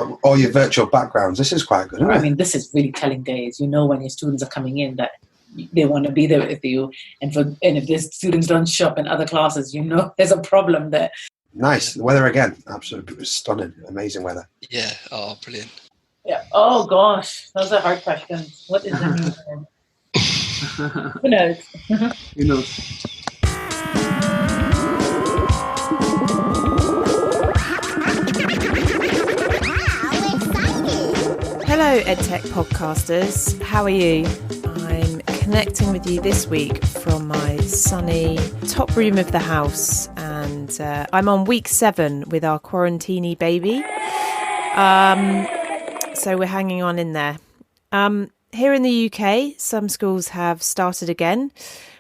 got all your virtual backgrounds. This is quite good, isn't it? I mean, this is really telling days. You know when your students are coming in that they want to be there with you. And if the students don't show up in other classes, you know there's a problem there. Nice. The weather again. Absolutely stunning. Amazing weather. Yeah. Oh, brilliant. Yeah. Oh, gosh. Those are hard questions. What is the new norm? Who knows? Who knows? Hello, Edtech podcasters. How are you? I'm connecting with you this week from my sunny top room of the house, and I'm on week 7 with our quarantini baby. So we're hanging on in there. Here in the UK, some schools have started again,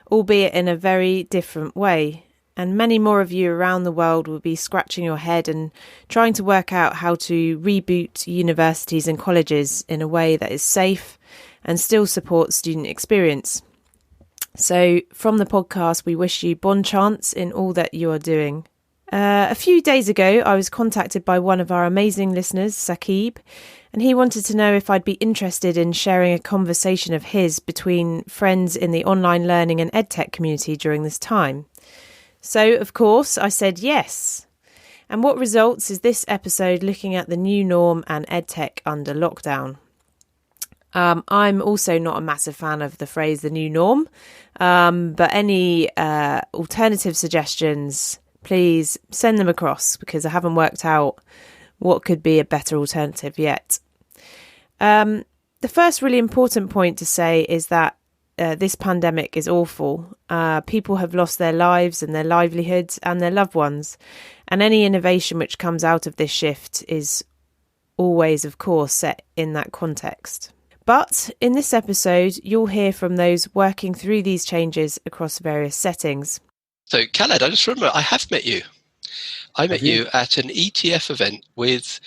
albeit in a very different way. And many more of you around the world will be scratching your head and trying to work out how to reboot universities and colleges in a way that is safe and still supports student experience. So from the podcast, we wish you bon chance in all that you are doing. A few days ago, I was contacted by one of our amazing listeners, Saqib, and he wanted to know if I'd be interested in sharing a conversation of his between friends in the online learning and EdTech community during this time. So, of course, I said yes. And what results is this episode looking at the new norm and EdTech under lockdown. I'm also not a massive fan of the phrase the new norm, but any alternative suggestions, please send them across because I haven't worked out what could be a better alternative yet. The first really important point to say is that this pandemic is awful. People have lost their lives and their livelihoods and their loved ones. And any innovation which comes out of this shift is always, of course, set in that context. But in this episode, you'll hear from those working through these changes across various settings. So, Khaled, I just remember I have met you. I met you at an ETF event with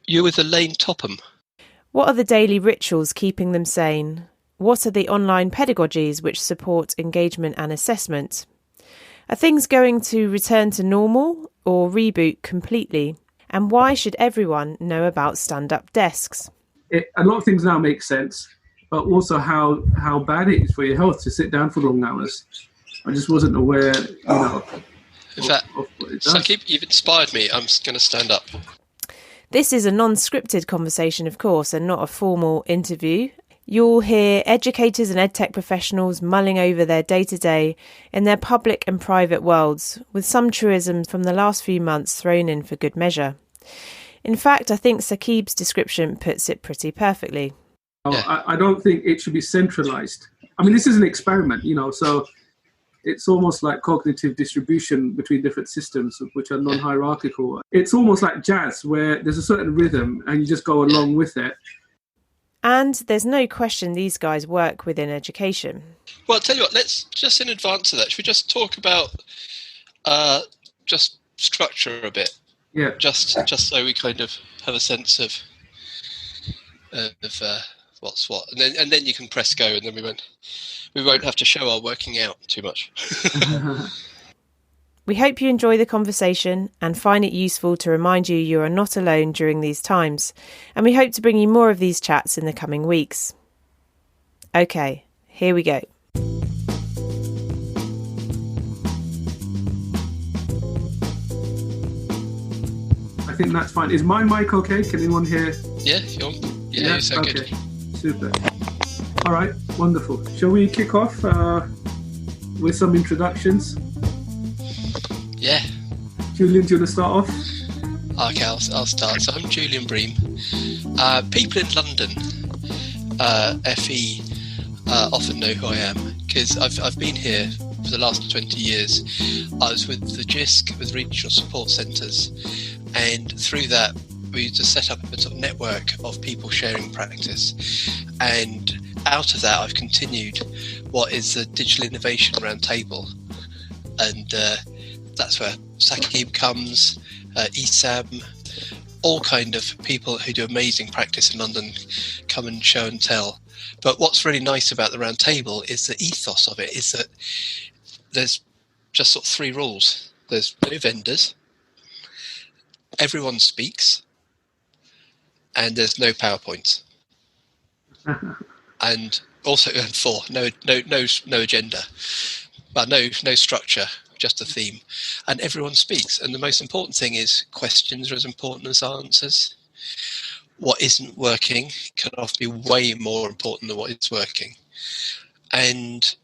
Elaine Topham. What are the daily rituals keeping them sane? What are the online pedagogies which support engagement and assessment? Are things going to return to normal or reboot completely? And why should everyone know about stand-up desks? A lot of things now make sense, but also how bad it is for your health to sit down for long hours. I just wasn't aware, In fact, Saqib, you've inspired me. I'm going to stand up. This is a non-scripted conversation, of course, and not a formal interview. You'll hear educators and EdTech professionals mulling over their day-to-day in their public and private worlds, with some truisms from the last few months thrown in for good measure. In fact, I think Saqib's description puts it pretty perfectly. I don't think it should be centralised. I mean, this is an experiment, so it's almost like cognitive distribution between different systems, which are non-hierarchical. It's almost like jazz, where there's a certain rhythm and you just go along with it. And there's no question these guys work within education. Well, I'll tell you what, let's just in advance of that, should we just talk about just structure a bit? Yeah. Just so we kind of have a sense of what's what. And then you can press go and then we won't have to show our working out too much. We hope you enjoy the conversation and find it useful to remind you are not alone during these times, and we hope to bring you more of these chats in the coming weeks. Okay, here we go. I think that's fine. Is my mic okay? Can anyone hear? Yeah, you're on. Yeah, you sound okay. good. Super. All right, wonderful. Shall we kick off with some introductions? Yeah. Julian, do you want to start off? Okay, I'll start. So I'm Julian Bream. People in London, FE, often know who I am because I've been here for the last 20 years. I was with the JISC, with Regional Support Centres, and through that we just set up a sort of network of people sharing practice. And out of that, I've continued what is the Digital Innovation Roundtable, and that's where Saqib comes, Isam, all kind of people who do amazing practice in London come and show and tell. But what's really nice about the round table is the ethos of it is that there's just sort of 3 rules. There's no vendors, everyone speaks, and there's no PowerPoints. And also, and 4, no agenda, but no structure, just a theme, and everyone speaks. And the most important thing is questions are as important as answers. What isn't working can often be way more important than what is working. And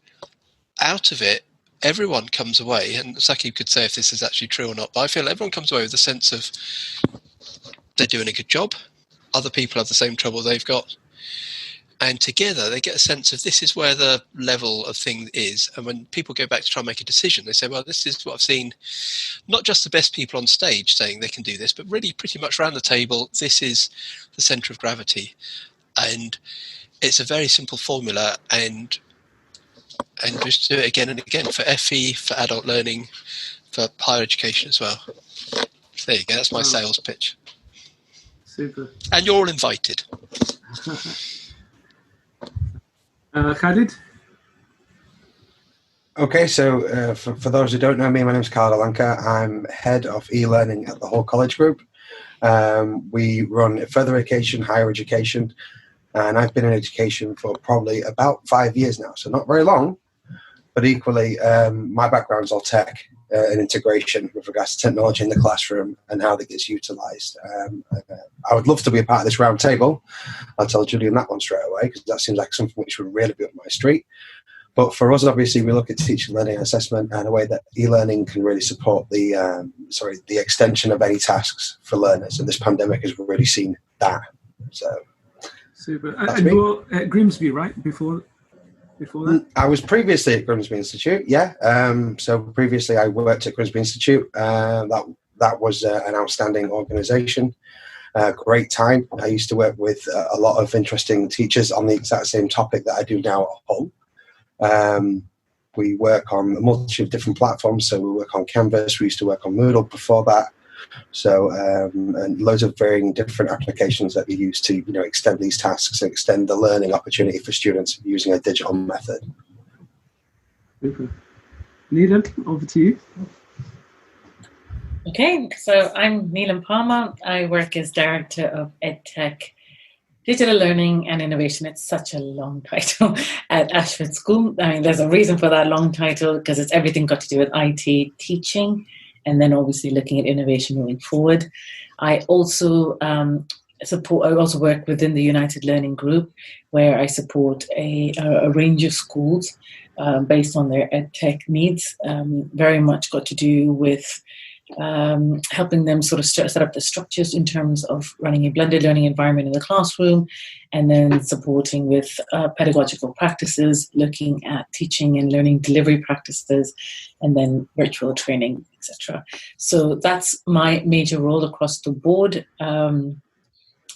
out of it, everyone comes away, and Saki could say if this is actually true or not, but I feel everyone comes away with a sense of they're doing a good job, other people have the same trouble they've got, and together they get a sense of this is where the level of thing is. And when people go back to try and make a decision, they say, well, this is what I've seen, not just the best people on stage saying they can do this, but really pretty much around the table, this is the centre of gravity. And it's a very simple formula, and just do it again and again for FE, for adult learning, for higher education as well. So there you go, that's my sales pitch. Super. And you're all invited. Khalid? Okay, so for those who don't know me, my name is Carl Alanka. I'm head of e-learning at the Whole College Group. We run further education, higher education, and I've been in education for probably about 5 years now, so not very long, but equally my background's all tech and integration with regards to technology in the classroom and how that gets utilised. I would love to be a part of this round table. I'll tell Julian that one straight away, because that seems like something which would really be up my street. But for us, obviously, we look at teaching, learning, and assessment and a way that e-learning can really support the extension of any tasks for learners. And this pandemic has really seen that. So, super. And you're at Grimsby, right? Before that? I was previously at Grimsby Institute, yeah. So previously I worked at Grimsby Institute. That was an outstanding organisation. Great time. I used to work with a lot of interesting teachers on the exact same topic that I do now at Hull. We work on a multitude of different platforms. So we work on Canvas. We used to work on Moodle before that. So and loads of varying different applications that we use to extend these tasks and extend the learning opportunity for students using a digital method. Super. Neelam, over to you. Okay, so I'm Neelam Palmer. I work as Director of Edtech, Digital Learning and Innovation. It's such a long title at Ashford School. I mean, there's a reason for that long title, because it's everything got to do with IT teaching, and then obviously looking at innovation moving forward. I also work within the United Learning Group, where I support a range of schools based on their EdTech needs. Very much got to do with helping them sort of set up the structures in terms of running a blended learning environment in the classroom, and then supporting with pedagogical practices, looking at teaching and learning delivery practices, and then virtual training, etc. So that's my major role across the board. I'm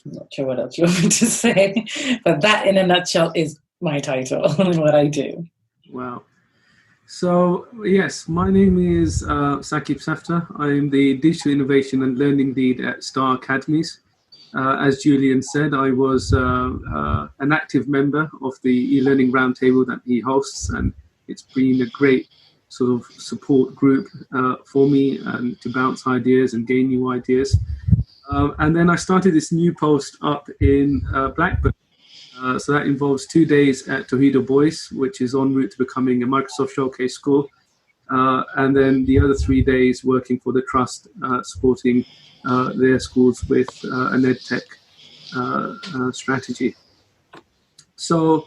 not sure what else you want me to say, but that in a nutshell is my title and what I do. Wow. So, yes, my name is Saqib Safta. I'm the Digital Innovation and Learning Lead at Star Academies. As Julian said, I was an active member of the e-learning roundtable that he hosts, and it's been a great sort of support group for me and to bounce ideas and gain new ideas. And then I started this new post up in Blackburn. So that involves 2 days at Toledo Boys, which is en route to becoming a Microsoft Showcase school. And then the other 3 days working for the Trust, supporting their schools with an EdTech strategy. So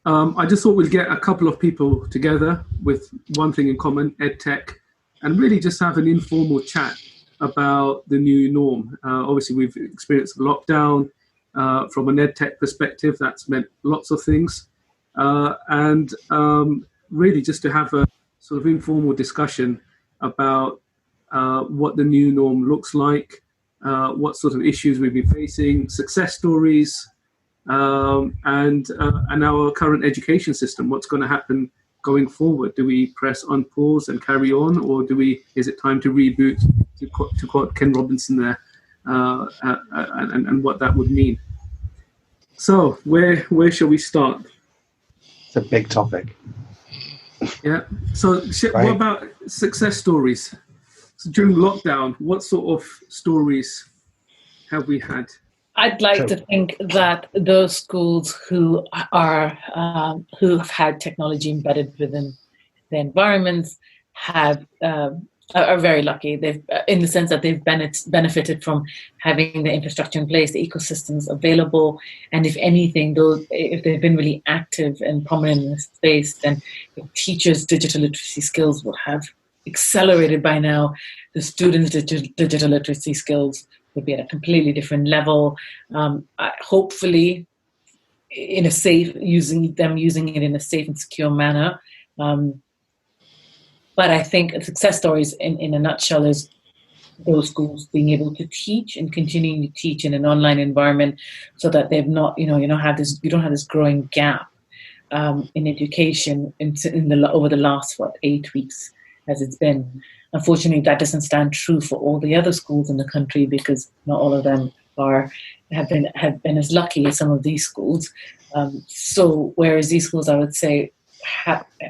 I just thought we'd get a couple of people together with one thing in common, EdTech, and really just have an informal chat about the new norm. Obviously, we've experienced a lockdown. From an EdTech perspective, that's meant lots of things. And really just to have a sort of informal discussion about what the new norm looks like, what sort of issues we've been facing, success stories, and our current education system. What's going to happen going forward? Do we press on pause and carry on, or is it time to reboot, to quote Ken Robinson there? And what that would mean. So where shall we start? It's a big topic. Yeah. So Right. What about success stories? So during lockdown, what sort of stories have we had? I'd like So, to think that those schools who have had technology embedded within the environments have are very lucky. They've, in the sense that they've benefited from having the infrastructure in place, the ecosystems available, and if anything, those if they've been really active and prominent in this space, then the teachers' digital literacy skills will have accelerated by now. The students' digital literacy skills would be at a completely different level. Hopefully, in a safe using it in a safe and secure manner. But I think success stories in a nutshell is those schools being able to teach and continuing to teach in an online environment, so that they've not, you don't have this growing gap in education over the last 8 weeks as it's been. Unfortunately, that doesn't stand true for all the other schools in the country, because not all of them have been as lucky as some of these schools. So whereas these schools, I would say,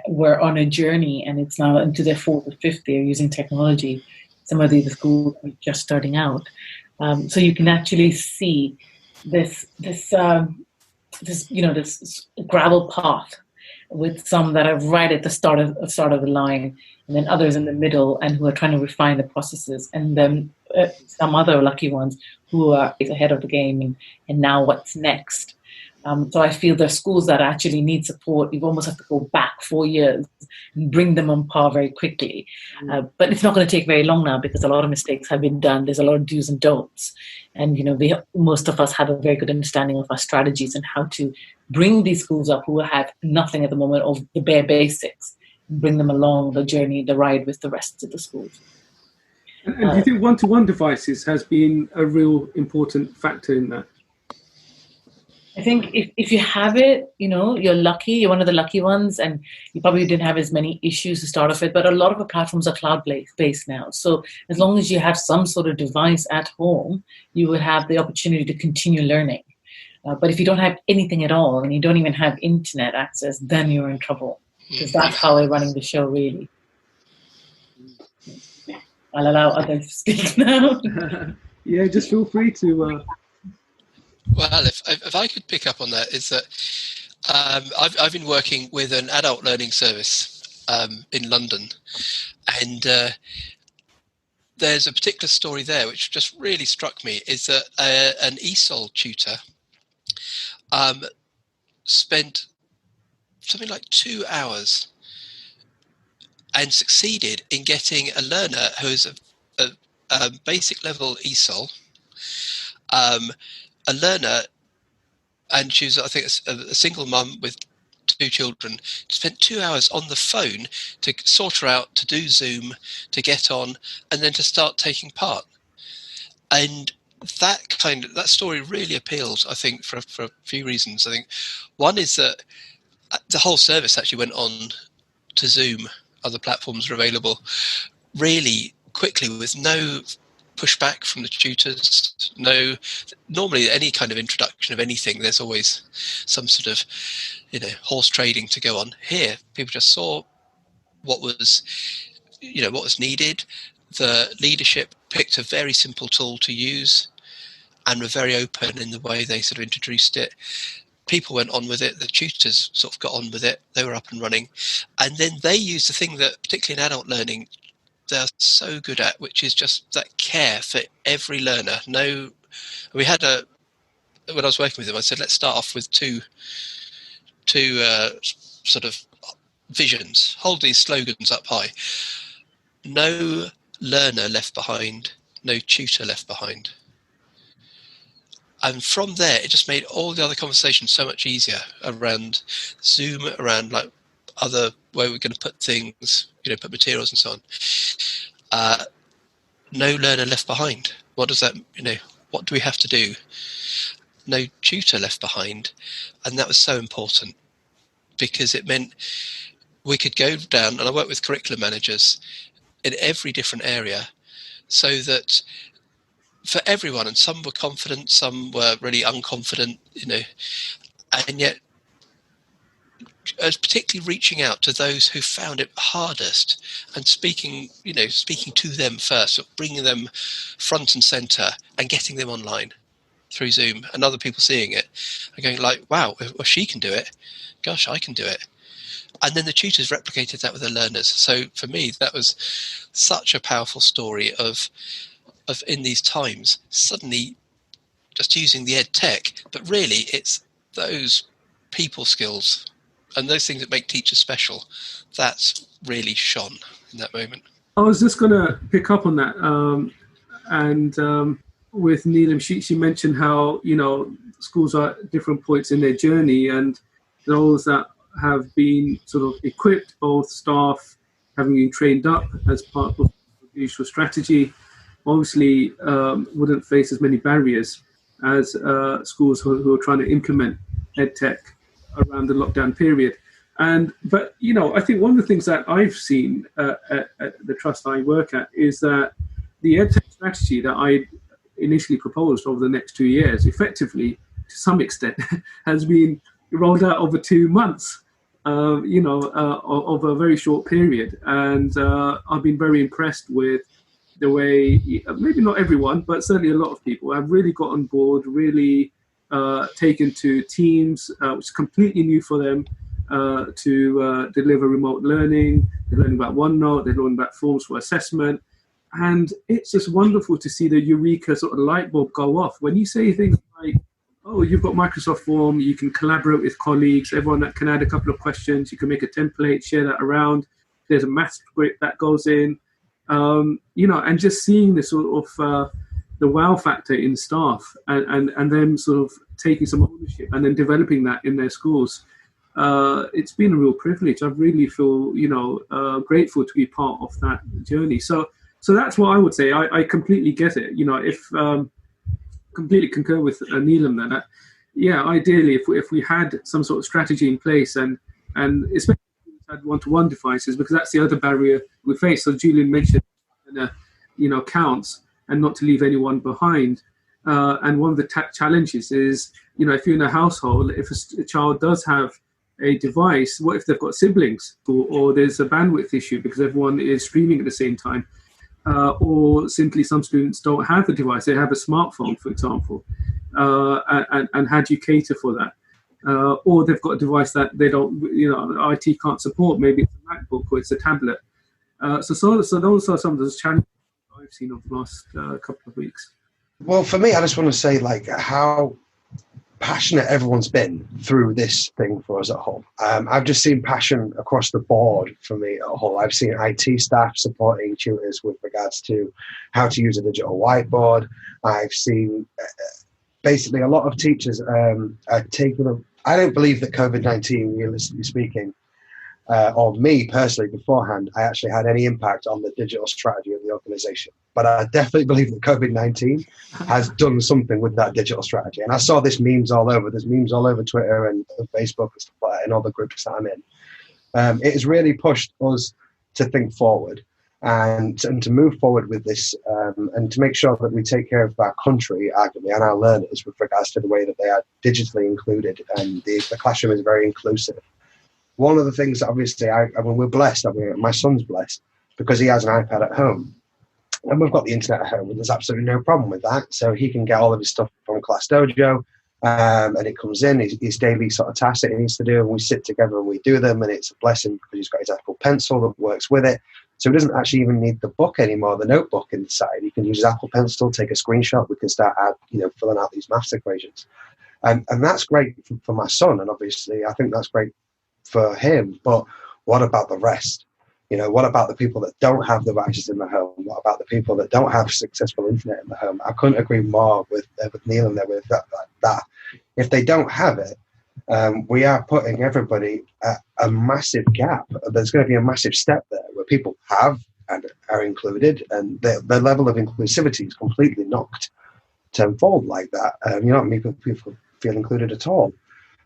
were on a journey, and it's now into their fourth or fifth year using technology. Some of these schools are just starting out, so you can actually see this gravel path, with some that are right at the start of the line, and then others in the middle, and who are trying to refine the processes, and then some other lucky ones who are ahead of the game, and now what's next. So I feel there's schools that actually need support. You almost have to go back 4 years and bring them on par very quickly. But it's not going to take very long now, because a lot of mistakes have been done. There's a lot of do's and don'ts. And, most of us have a very good understanding of our strategies and how to bring these schools up who have nothing at the moment, of the bare basics, and bring them along the journey, the ride with the rest of the schools. And do you think one-to-one devices has been a real important factor in that? I think if you have it, you're lucky. You're one of the lucky ones, and you probably didn't have as many issues to start off with. But a lot of the platforms are cloud-based now. So as long as you have some sort of device at home, you would have the opportunity to continue learning. But if you don't have anything at all, and you don't even have internet access, then you're in trouble, because that's how we're running the show, really. I'll allow others to speak now. Yeah, just feel free to... Well, if I could pick up on that, is that I've been working with an adult learning service in London, and there's a particular story there which just really struck me. Is that an ESOL tutor spent something like 2 hours and succeeded in getting a learner who's a basic level ESOL, a learner, and she was, I think, a single mum with 2 children, spent 2 hours on the phone to sort her out, to do Zoom, to get on, and then to start taking part. And that story really appealed, I think, for a few reasons. I think one is that the whole service actually went on to Zoom. Other platforms are available really quickly, with no pushback from the tutors. No, normally any kind of introduction of anything, there's always some sort of horse trading to go on. Here people just saw what was needed. The leadership picked a very simple tool to use and were very open in the way they sort of introduced it. People went on with it. The tutors sort of got on with it. They were up and running, and then they used the thing that, particularly in adult learning, they're so good at, which is just that care for every learner. We had when I was working with them, I said, let's start off with two sort of visions. Hold these slogans up high. No learner left behind, no tutor left behind. And from there, it just made all the other conversations so much easier around Zoom, around like other where we're going to put things, put materials and so on. No learner left behind. What does that, what do we have to do? No tutor left behind. And that was so important, because it meant we could go down, and I work with curriculum managers in every different area, so that for everyone, and some were confident, some were really unconfident, and yet particularly reaching out to those who found it hardest and speaking to them first, bringing them front and center and getting them online. through Zoom, and other people seeing it and going like, wow, if she can do it, gosh, I can do it. And then the tutors replicated that with the learners. So for me, that was such a powerful story of in these times, suddenly just using the Edtech, but really it's those people skills and those things that make teachers special. That's really shone in that moment. I was just going to pick up on that. With Neelam, she mentioned how, schools are at different points in their journey, and those that have been sort of equipped, both staff having been trained up as part of the digital strategy, obviously wouldn't face as many barriers as schools who are trying to implement EdTech around the lockdown period. But I think one of the things that I've seen at the trust I work at is that the EdTech strategy that I initially proposed over the next 2 years, effectively, to some extent, has been rolled out over 2 months, of a very short period. And I've been very impressed with the way, maybe not everyone, but certainly a lot of people have really got on board, really taken to Teams, which is completely new for them, to deliver remote learning. They're learning about OneNote, they're learning about forms for assessment. And it's just wonderful to see the eureka sort of light bulb go off. When you say things like, oh, you've got Microsoft Form, you can collaborate with colleagues, everyone that can add a couple of questions, you can make a template, share that around. There's a math script that goes in, and just seeing the sort of the wow factor in staff and them sort of taking some ownership and then developing that in their schools. It's been a real privilege. I really feel, grateful to be part of that journey. So that's what I would say. I completely get it. If completely concur with Neelam that, ideally, if we had some sort of strategy in place and especially had one-to-one devices, because that's the other barrier we face. So Julian mentioned, counts and not to leave anyone behind. And one of the challenges is, if you're in a household, if a child does have a device, what if they've got siblings or there's a bandwidth issue because everyone is streaming at the same time? Or simply some students don't have a device, they have a smartphone, for example, and how do you cater for that? Or they've got a device that they don't, IT can't support, maybe it's a MacBook or it's a tablet. So those are some of those challenges I've seen over the last couple of weeks. Well, for me, I just want to say how passionate everyone's been through this thing for us at Hull. I've just seen passion across the board for me at Hull. I've seen IT staff supporting tutors with regards to how to use a digital whiteboard. I've seen basically a lot of teachers are taking I don't believe that COVID-19, realistically speaking, or me personally beforehand, I actually had any impact on the digital strategy of the organisation. But I definitely believe that COVID-19 has done something with that digital strategy. And I saw this memes all over. There's memes all over Twitter and Facebook and stuff like that, and all the groups that I'm in. It has really pushed us to think forward and to move forward with this, and to make sure that we take care of our country, arguably, and our learners with regards to the way that they are digitally included. And the classroom is very inclusive. One of the things that obviously, we're blessed. My son's blessed because he has an iPad at home. And we've got the internet at home, and there's absolutely no problem with that. So he can get all of his stuff from Class Dojo, and it comes in, his daily sort of tasks that he needs to do, and we sit together and we do them, and it's a blessing because he's got his Apple Pencil that works with it. So he doesn't actually even need the book anymore, the notebook inside. He can use his Apple Pencil, take a screenshot, we can start filling out these maths equations. And that's great for my son, and obviously I think that's great for him, but what about the rest? What about the people that don't have devices in the home? What about the people that don't have successful internet in the home? I couldn't agree more with Neelam there with that. If they don't have it, we are putting everybody at a massive gap. There's going to be a massive step there where people have and are included, and the level of inclusivity is completely knocked tenfold like that. People feel included at all.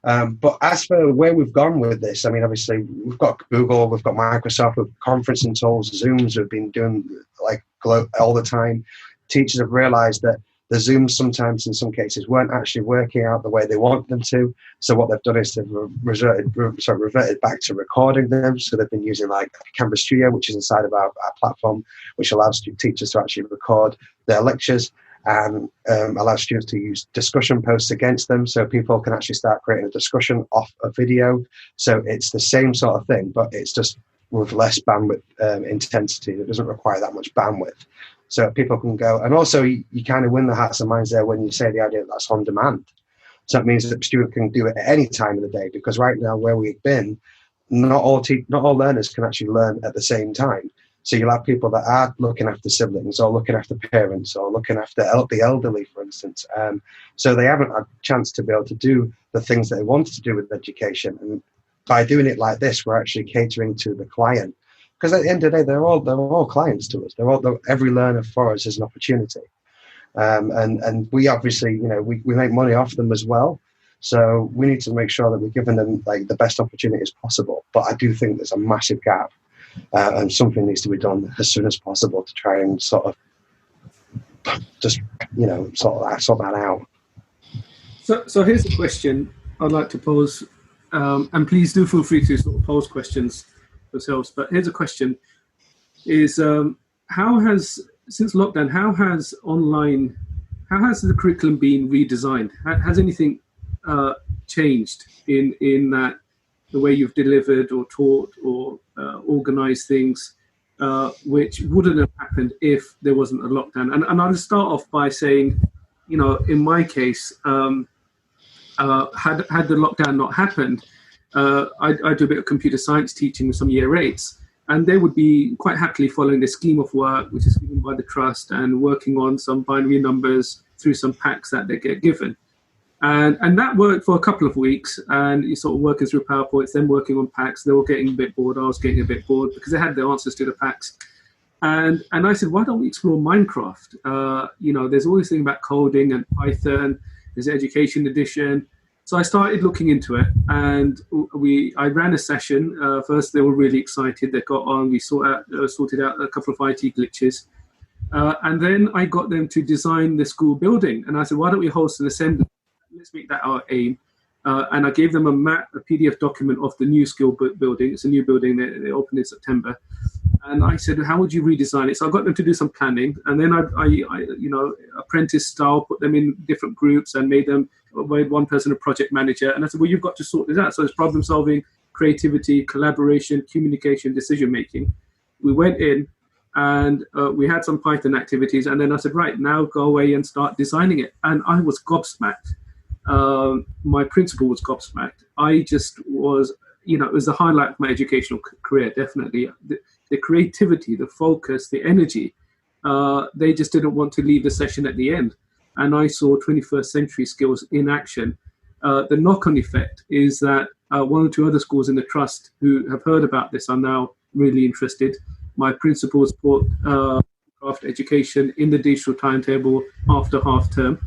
But as for where we've gone with this, obviously we've got Google, we've got Microsoft, we've got conferencing tools, Zooms we've been doing all the time. Teachers have realized that the Zooms sometimes in some cases weren't actually working out the way they want them to. So what they've done is they've reverted back to recording them. So they've been using Canvas Studio, which is inside of our platform, which allows teachers to actually record their lectures. and allows students to use discussion posts against them, so people can actually start creating a discussion off a video. So it's the same sort of thing, but it's just with less bandwidth intensity. It doesn't require that much bandwidth. So people can go, and also you kind of win the hearts and minds there when you say the idea that that's on demand. So that means that the student can do it at any time of the day, because right now where we've been, not all learners can actually learn at the same time. So you'll have people that are looking after siblings or looking after parents or looking after the elderly, for instance. So they haven't had a chance to be able to do the things that they wanted to do with education. And by doing it like this, we're actually catering to the client. Because at the end of the day, they're all clients to us. Every learner for us is an opportunity. And we obviously, we make money off them as well. So we need to make sure that we're giving them like the best opportunities possible. But I do think there's a massive gap. And something needs to be done as soon as possible to try and sort of just, sort that out. So here's a question I'd like to pose, and please do feel free to sort of pose questions yourselves. But here's a question: is since lockdown, how has the curriculum been redesigned? Has anything changed in that? The way you've delivered or taught or organised things, which wouldn't have happened if there wasn't a lockdown. And I'll just start off by saying, in my case, had the lockdown not happened, I do a bit of computer science teaching with some year 8s, and they would be quite happily following the scheme of work, which is given by the trust, and working on some binary numbers through some packs that they get given. And that worked for a couple of weeks, and you sort of working through PowerPoints, then working on packs. They were getting a bit bored. I was getting a bit bored because they had the answers to the packs. And I said, why don't we explore Minecraft? There's all this thing about coding and Python. There's Education Edition. So I started looking into it, and I ran a session. First, they were really excited. They got on. We sorted out a couple of IT glitches. And then I got them to design the school building. And I said, why don't we host an assembly? Let's make that our aim. And I gave them a PDF document of the new school building. It's a new building they opened in September. And I said, how would you redesign it? So I got them to do some planning. And then I apprentice style, put them in different groups and made one person a project manager. And I said, well, you've got to sort this out. So it's problem solving, creativity, collaboration, communication, decision making. We went in and we had some Python activities. And then I said, right, now go away and start designing it. And I was gobsmacked. My principal was gobsmacked. I just was, it was the highlight of my educational career, definitely. The creativity, the focus, the energy, they just didn't want to leave the session at the end. And I saw 21st century skills in action. The knock-on effect is that one or two other schools in the trust who have heard about this are now really interested. My principals put craft education in the digital timetable after half term.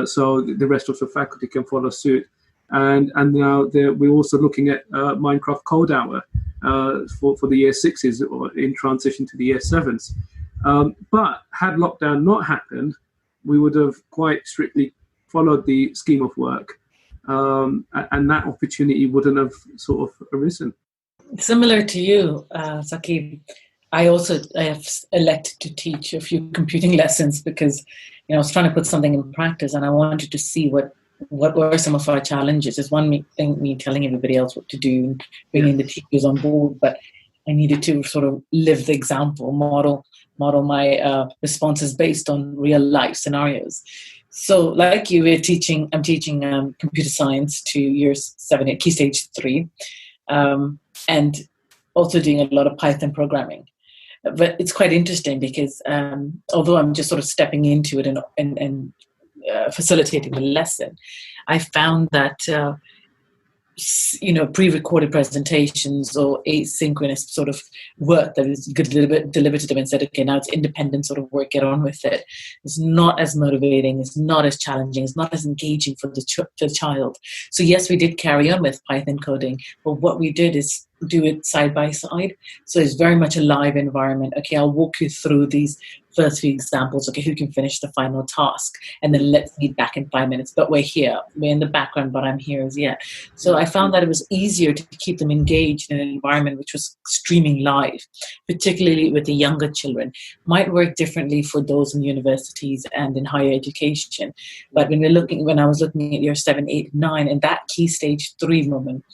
So the rest of the faculty can follow suit. And now we're also looking at Minecraft Code Hour for the year 6s or in transition to the year 7s. But had lockdown not happened, we would have quite strictly followed the scheme of work, and that opportunity wouldn't have sort of arisen. Similar to you, Saqib, I have elected to teach a few computing lessons because I was trying to put something in practice, and I wanted to see what were some of our challenges. It's one thing me telling everybody else what to do, bringing the teachers on board, but I needed to sort of live the example, model my responses based on real life scenarios. So, like you, I'm teaching computer science to years 7, 8, key stage 3, and also doing a lot of Python programming. But it's quite interesting because although I'm just sort of stepping into it and facilitating the lesson, I found that pre-recorded presentations or asynchronous sort of work that is delivered to them and said, okay, now it's independent sort of work, get on with it. It's not as motivating, it's not as challenging, it's not as engaging for the child. So yes, we did carry on with Python coding, but what we did is do it side by side. So it's very much a live environment. Okay, I'll walk you through these first few examples. Okay, who can finish the final task? And then let's meet back in 5 minutes. But we're here. We're in the background, but I'm here as yet. So I found that it was easier to keep them engaged in an environment which was streaming live, particularly with the younger children. Might work differently for those in universities and in higher education. But when I was looking at year 7, 8, 9, and that key stage 3 moment,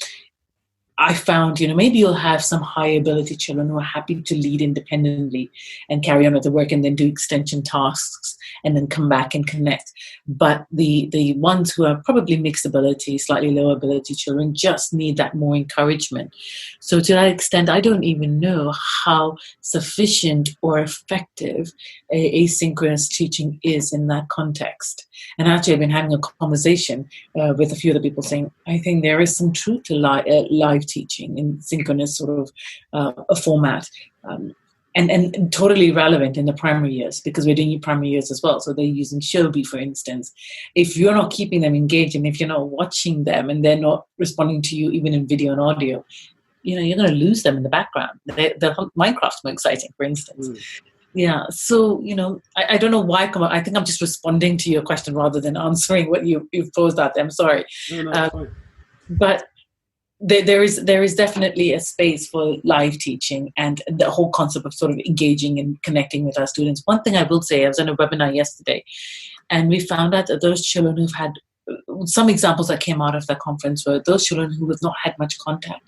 I found, maybe you'll have some high ability children who are happy to lead independently and carry on with the work and then do extension tasks and then come back and connect. But the ones who are probably mixed ability, slightly low ability children just need that more encouragement. So to that extent, I don't even know how sufficient or effective asynchronous teaching is in that context. And actually, I've been having a conversation with a few other people saying, I think there is some truth to live teaching in synchronous sort of a format. And totally relevant in the primary years, because we're doing primary years as well. So they're using Shobi, for instance. If you're not keeping them engaged and if you're not watching them and they're not responding to you even in video and audio, you're going to lose them in the background. The Minecraft's more exciting, for instance. Yeah, so, I don't know why I think I'm just responding to your question rather than answering what you've posed out there. I'm sorry. No, but there is definitely a space for live teaching and the whole concept of sort of engaging and connecting with our students. One thing I will say, I was on a webinar yesterday, and we found out that those children who've had some examples that came out of that conference were those children who have not had much contact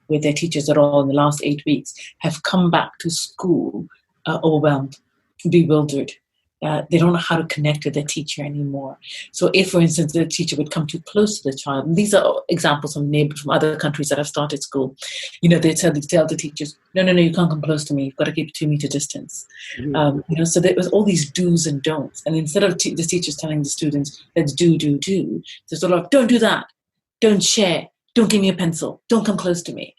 with their teachers at all in the last 8 weeks have come back to school overwhelmed, bewildered. They don't know how to connect with their teacher anymore. So if, for instance, the teacher would come too close to the child, and these are examples from neighbors from other countries that have started school, they tell the teachers, no, you can't come close to me. You've got to keep a 2-meter distance. So there was all these do's and don'ts. And instead of the teachers telling the students, let's do, they're sort of, don't do that. Don't share. Don't give me a pencil. Don't come close to me.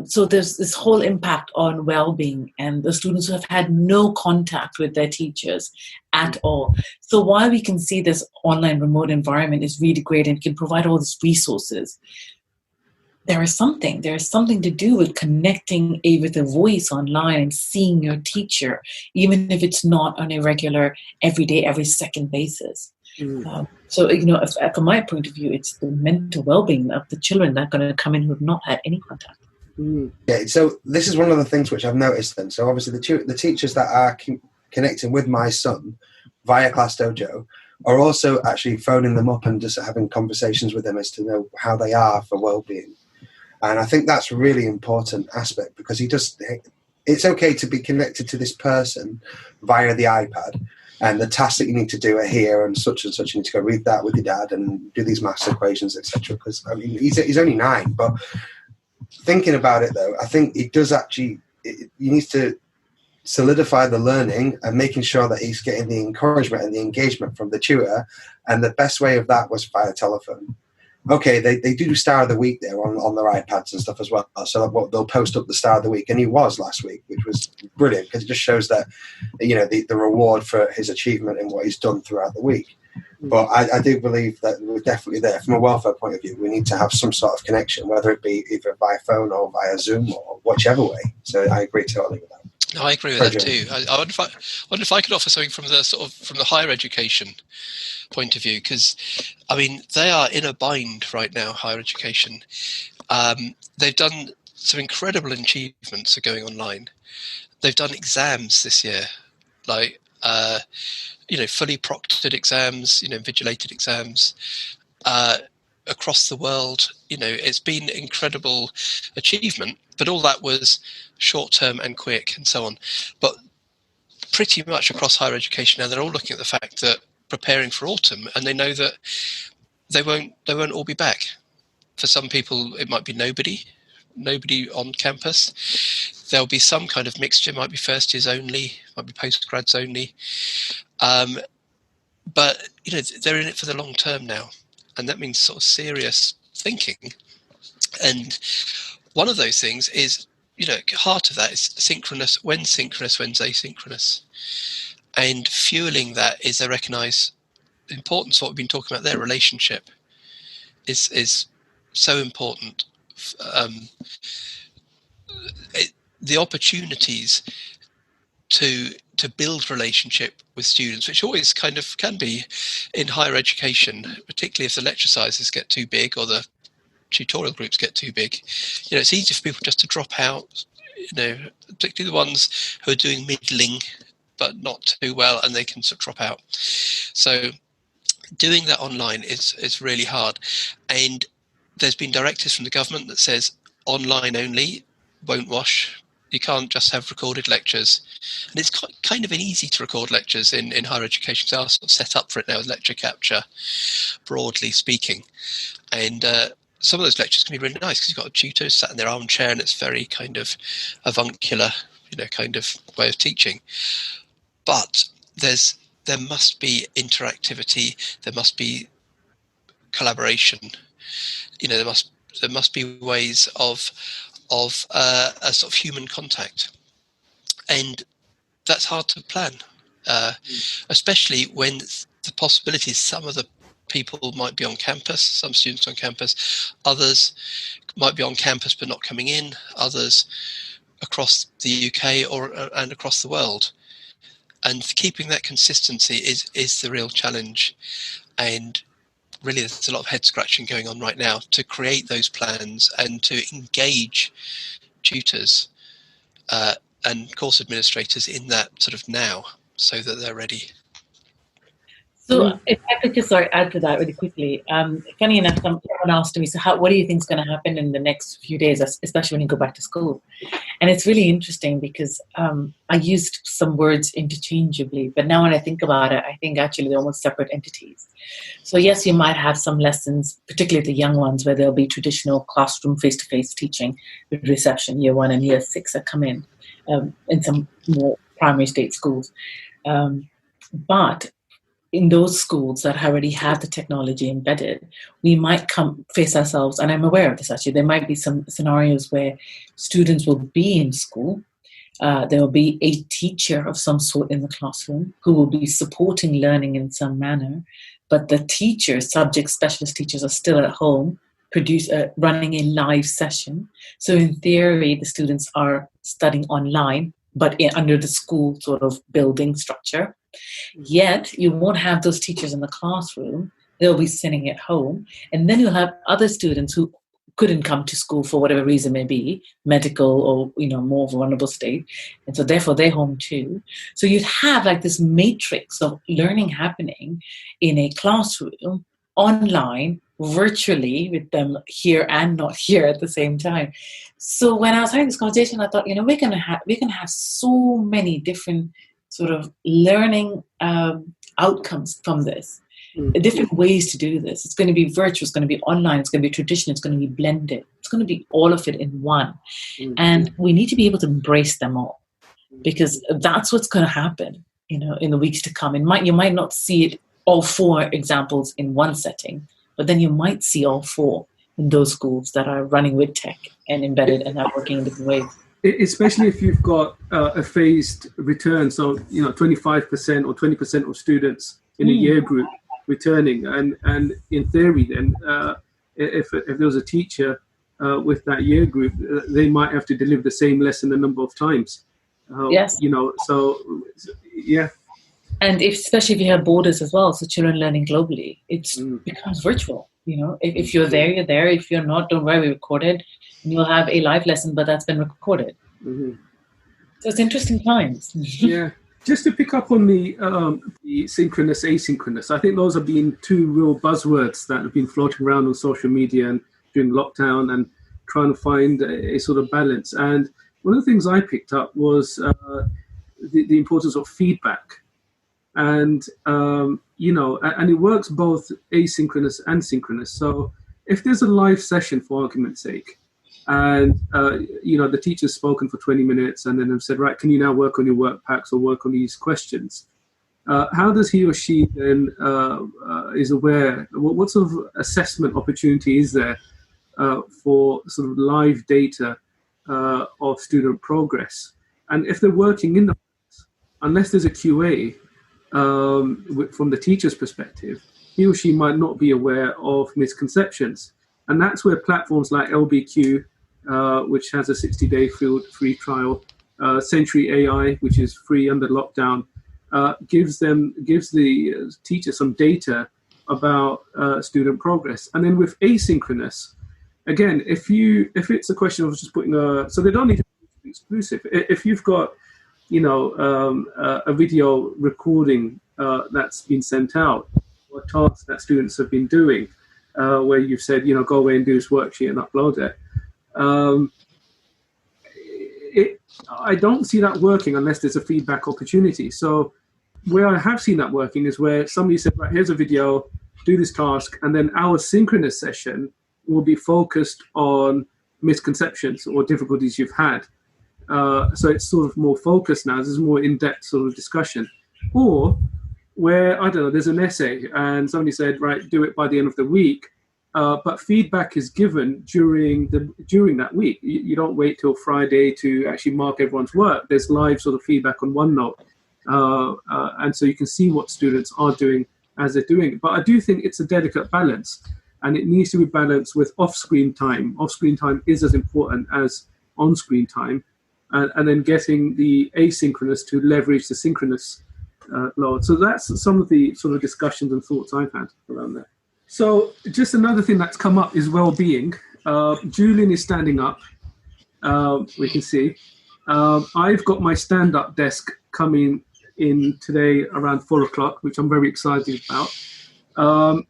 So there's this whole impact on well-being and the students who have had no contact with their teachers at all. So while we can see this online remote environment is really great and can provide all these resources, there is something to do with connecting with a voice online and seeing your teacher, even if it's not on a regular, everyday, every second basis. So, from my point of view, it's the mental well-being of the children that are going to come in who have not had any contact. Yeah, so this is one of the things which I've noticed then. So obviously the teachers that are connecting with my son via Class Dojo are also actually phoning them up and just having conversations with them as to know how they are for well-being. And I think that's a really important aspect because it's okay to be connected to this person via the iPad. And the tasks that you need to do are here, and such. You need to go read that with your dad and do these maths equations, etc. Because he's only 9, but thinking about it though, I think it does actually. You need to solidify the learning and making sure that he's getting the encouragement and the engagement from the tutor. And the best way of that was via telephone. Okay, they do Star of the Week there on their iPads and stuff as well. So they'll post up the Star of the Week, and he was last week, which was brilliant because it just shows that the reward for his achievement and what he's done throughout the week. But I do believe that we're definitely there from a welfare point of view. We need to have some sort of connection, whether it be either via phone or via Zoom or whichever way. So I agree totally with that. No, I agree with that too. I wonder if I could offer something from the higher education point of view, because they are in a bind right now. Higher education, they've done some incredible achievements are going online. They've done exams this year, like fully proctored exams, invigilated exams across the world. It's been incredible achievement, but all that was short term and quick and so on. But pretty much across higher education now, they're all looking at the fact that preparing for autumn, and they know that they won't all be back. For some people, it might be nobody on campus. There'll be some kind of mixture. Might be first years only, might be postgrads only. But they're in it for the long term now, and that means sort of serious thinking. And one of those things is, heart of that is synchronous. When's synchronous? When's asynchronous? And fueling that is, they recognise the importance of what we've been talking about there. Relationship is so important. the opportunities to build relationship with students, which always kind of can be in higher education, particularly if the lecture sizes get too big or the tutorial groups get too big. It's easy for people just to drop out, particularly the ones who are doing middling but not too well, and they can sort of drop out. So doing that online is really hard. And there's been directives from the government that says online only won't wash. You can't just have recorded lectures. And it's kind of easy to record lectures in higher education, because they are sort of set up for it now with lecture capture, broadly speaking. And some of those lectures can be really nice because you've got a tutor sat in their armchair and it's very kind of avuncular, kind of way of teaching. But there must be interactivity, there must be collaboration. There must be ways of a sort of human contact, and that's hard to plan, especially when the possibilities, some of the people might be on campus, some students on campus, others might be on campus but not coming in, others across the UK and across the world. And keeping that consistency is the real challenge. And really, there's a lot of head scratching going on right now to create those plans and to engage tutors and course administrators in that sort of now, so that they're ready. So if I could just add to that really quickly. Funny enough, someone asked me, so what do you think is going to happen in the next few days, especially when you go back to school? And it's really interesting because I used some words interchangeably, but now when I think about it, I think actually they're almost separate entities. So yes, you might have some lessons, particularly the young ones, where there'll be traditional classroom face-to-face teaching with reception, year 1 and year 6 that come in some more primary state schools. But in those schools that already have the technology embedded, we might face ourselves, and I'm aware of this actually, there might be some scenarios where students will be in school, there will be a teacher of some sort in the classroom who will be supporting learning in some manner, but the teachers, subject specialist teachers, are still at home running a live session. So in theory, the students are studying online, but under the school sort of building structure. Yet you won't have those teachers in the classroom. They'll be sitting at home. And then you'll have other students who couldn't come to school for whatever reason may be, medical or more vulnerable state. And so therefore they're home too. So you'd have like this matrix of learning happening in a classroom, online, virtually, with them here and not here at the same time. So when I was having this conversation, I thought, we're gonna have so many different sort of learning outcomes from this, different ways to do this. It's going to be virtual, it's going to be online, it's going to be traditional, it's going to be blended, it's going to be all of it in one. And we need to be able to embrace them all, because that's what's going to happen, in the weeks to come. You might not see it, all 4 examples in one setting, but then you might see all 4 in those schools that are running with tech and embedded and are working in different ways. Especially if you've got a phased return, so 25% or 20% of students in a year group returning, and in theory, then if there was a teacher with that year group, they might have to deliver the same lesson a number of times. Yes. So yeah. And especially if you have borders as well, so children learning globally, it becomes virtual. If you're there, you're there. If you're not, don't worry, we recorded. And you'll have a live lesson, but that's been recorded. So it's interesting times. Yeah. Just to pick up on the synchronous, asynchronous, I think those have been 2 real buzzwords that have been floating around on social media and during lockdown, and trying to find a sort of balance. And one of the things I picked up was the importance of feedback. And, and it works both asynchronous and synchronous. So if there's a live session, for argument's sake, and, the teacher's spoken for 20 minutes and then they've said, right, can you now work on your work packs or work on these questions? How does he or she then is aware? What sort of assessment opportunity is there for sort of live data of student progress? And if they're working in the class, unless there's a QA, from the teacher's perspective, he or she might not be aware of misconceptions. And that's where platforms like LBQ which has a 60-day free trial. Century AI, which is free under lockdown, gives the teacher some data about student progress. And then with asynchronous, again, if it's a question of just putting so they don't need to be exclusive. If you've got, a video recording that's been sent out, or tasks that students have been doing, where you've said, go away and do this worksheet and upload it. I don't see that working unless there's a feedback opportunity. So where I have seen that working is where somebody said, right, here's a video, do this task, and then our synchronous session will be focused on misconceptions or difficulties you've had. So it's sort of more focused now. There's more in-depth sort of discussion. Or where, I don't know, there's an essay and somebody said, right, do it by the end of the week. But feedback is given during that week. You don't wait till Friday to actually mark everyone's work. There's live sort of feedback on OneNote. And so you can see what students are doing as they're doing it. But I do think it's a delicate balance, and it needs to be balanced with off-screen time. Off-screen time is as important as on-screen time, and then getting the asynchronous to leverage the synchronous load. So that's some of the sort of discussions and thoughts I've had around that. So just another thing that's come up is well-being. Julian is standing up, we can see. I've got my stand-up desk coming in today around 4 o'clock, which I'm very excited about.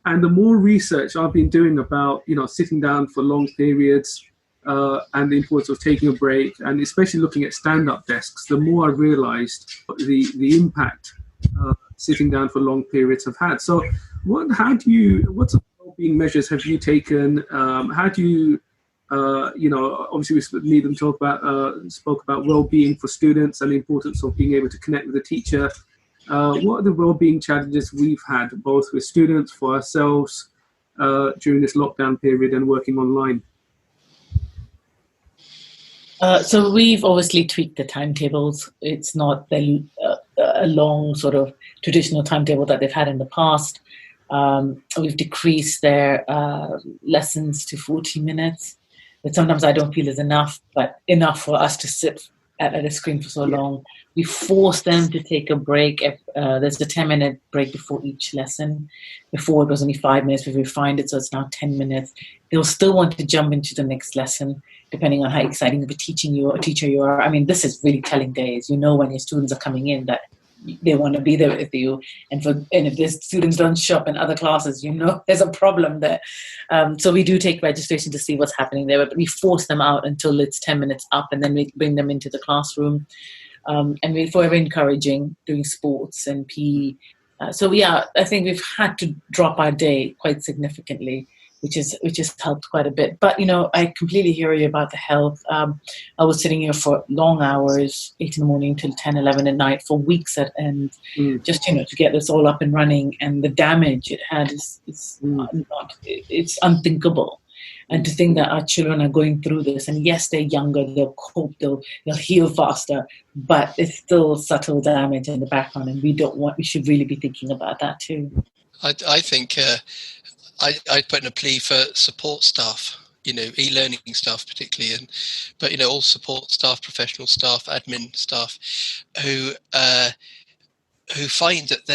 And the more research I've been doing about, sitting down for long periods and the importance of taking a break, and especially looking at stand-up desks, the more I realized the impact sitting down for long periods have had. So what sort of well-being measures have you taken? How do you, obviously we need them spoke about well-being for students and the importance of being able to connect with the teacher. What are the well-being challenges we've had, both with students, for ourselves, during this lockdown period and working online? So we've obviously tweaked the timetables. It's not a long sort of traditional timetable that they've had in the past. We've decreased their lessons to 40 minutes, which sometimes I don't feel is enough, but enough for us to sit at a screen for so long. We force them to take a break. There's a 10-minute break before each lesson. Before it was only 5 minutes. We've refined it, so it's now 10 minutes. They'll still want to jump into the next lesson, depending on how exciting of a teacher you are. I mean, this is really telling days. When your students are coming in that they want to be there with you, and if the students don't show up in other classes, there's a problem there. So we do take registration to see what's happening there, but we force them out until it's 10 minutes up, and then we bring them into the classroom. And we're forever encouraging doing sports and PE. So yeah, I think we've had to drop our day quite significantly, which has helped quite a bit. But, I completely hear you about the health. I was sitting here for long hours, 8 in the morning till 10, 11 at night for weeks at end, just, to get this all up and running. And the damage it had it's unthinkable. And to think that our children are going through this, and yes, they're younger, they'll cope, they'll heal faster, but it's still subtle damage in the background, and we should really be thinking about that too. I think I put in a plea for support staff, e-learning staff particularly, but all support staff, professional staff, admin staff, who find that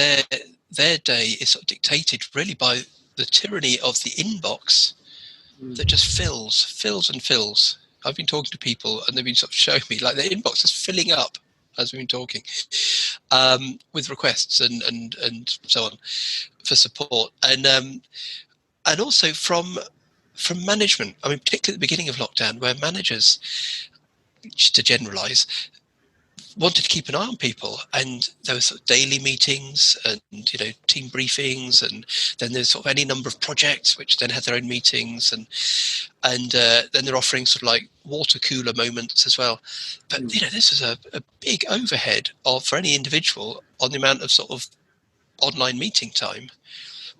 their day is sort of dictated really by the tyranny of the inbox that just fills and fills. I've been talking to people and they've been sort of showing me like their inbox is filling up as we've been talking, with requests and so on for support, and also from management. I mean, particularly at the beginning of lockdown, where managers, to generalise, wanted to keep an eye on people, and there were sort of daily meetings and team briefings, and then there's sort of any number of projects which then had their own meetings, and then they're offering sort of like water cooler moments as well. But this is a big overhead for any individual on the amount of sort of online meeting time,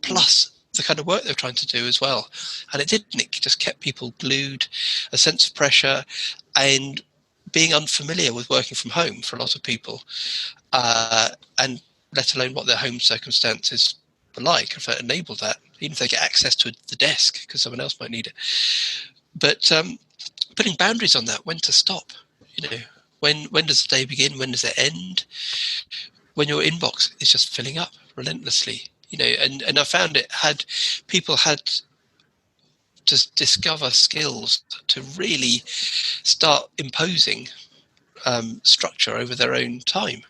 plus the kind of work they're trying to do as well. And it just kept people glued, a sense of pressure, and being unfamiliar with working from home for a lot of people, and let alone what their home circumstances were like, if it enabled that, even if they get access to the desk because someone else might need it. But putting boundaries on that, when to stop, when does the day begin, when does it end, when your inbox is just filling up relentlessly, and I found people had to discover skills to really start imposing structure over their own time,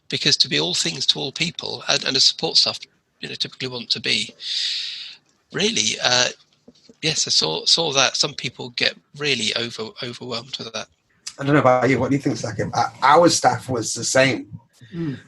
because to be all things to all people, and a support staff typically want to be really yes, I saw that some people get really overwhelmed with that. I don't know about you, what do you think, Sakib? Our staff was the same.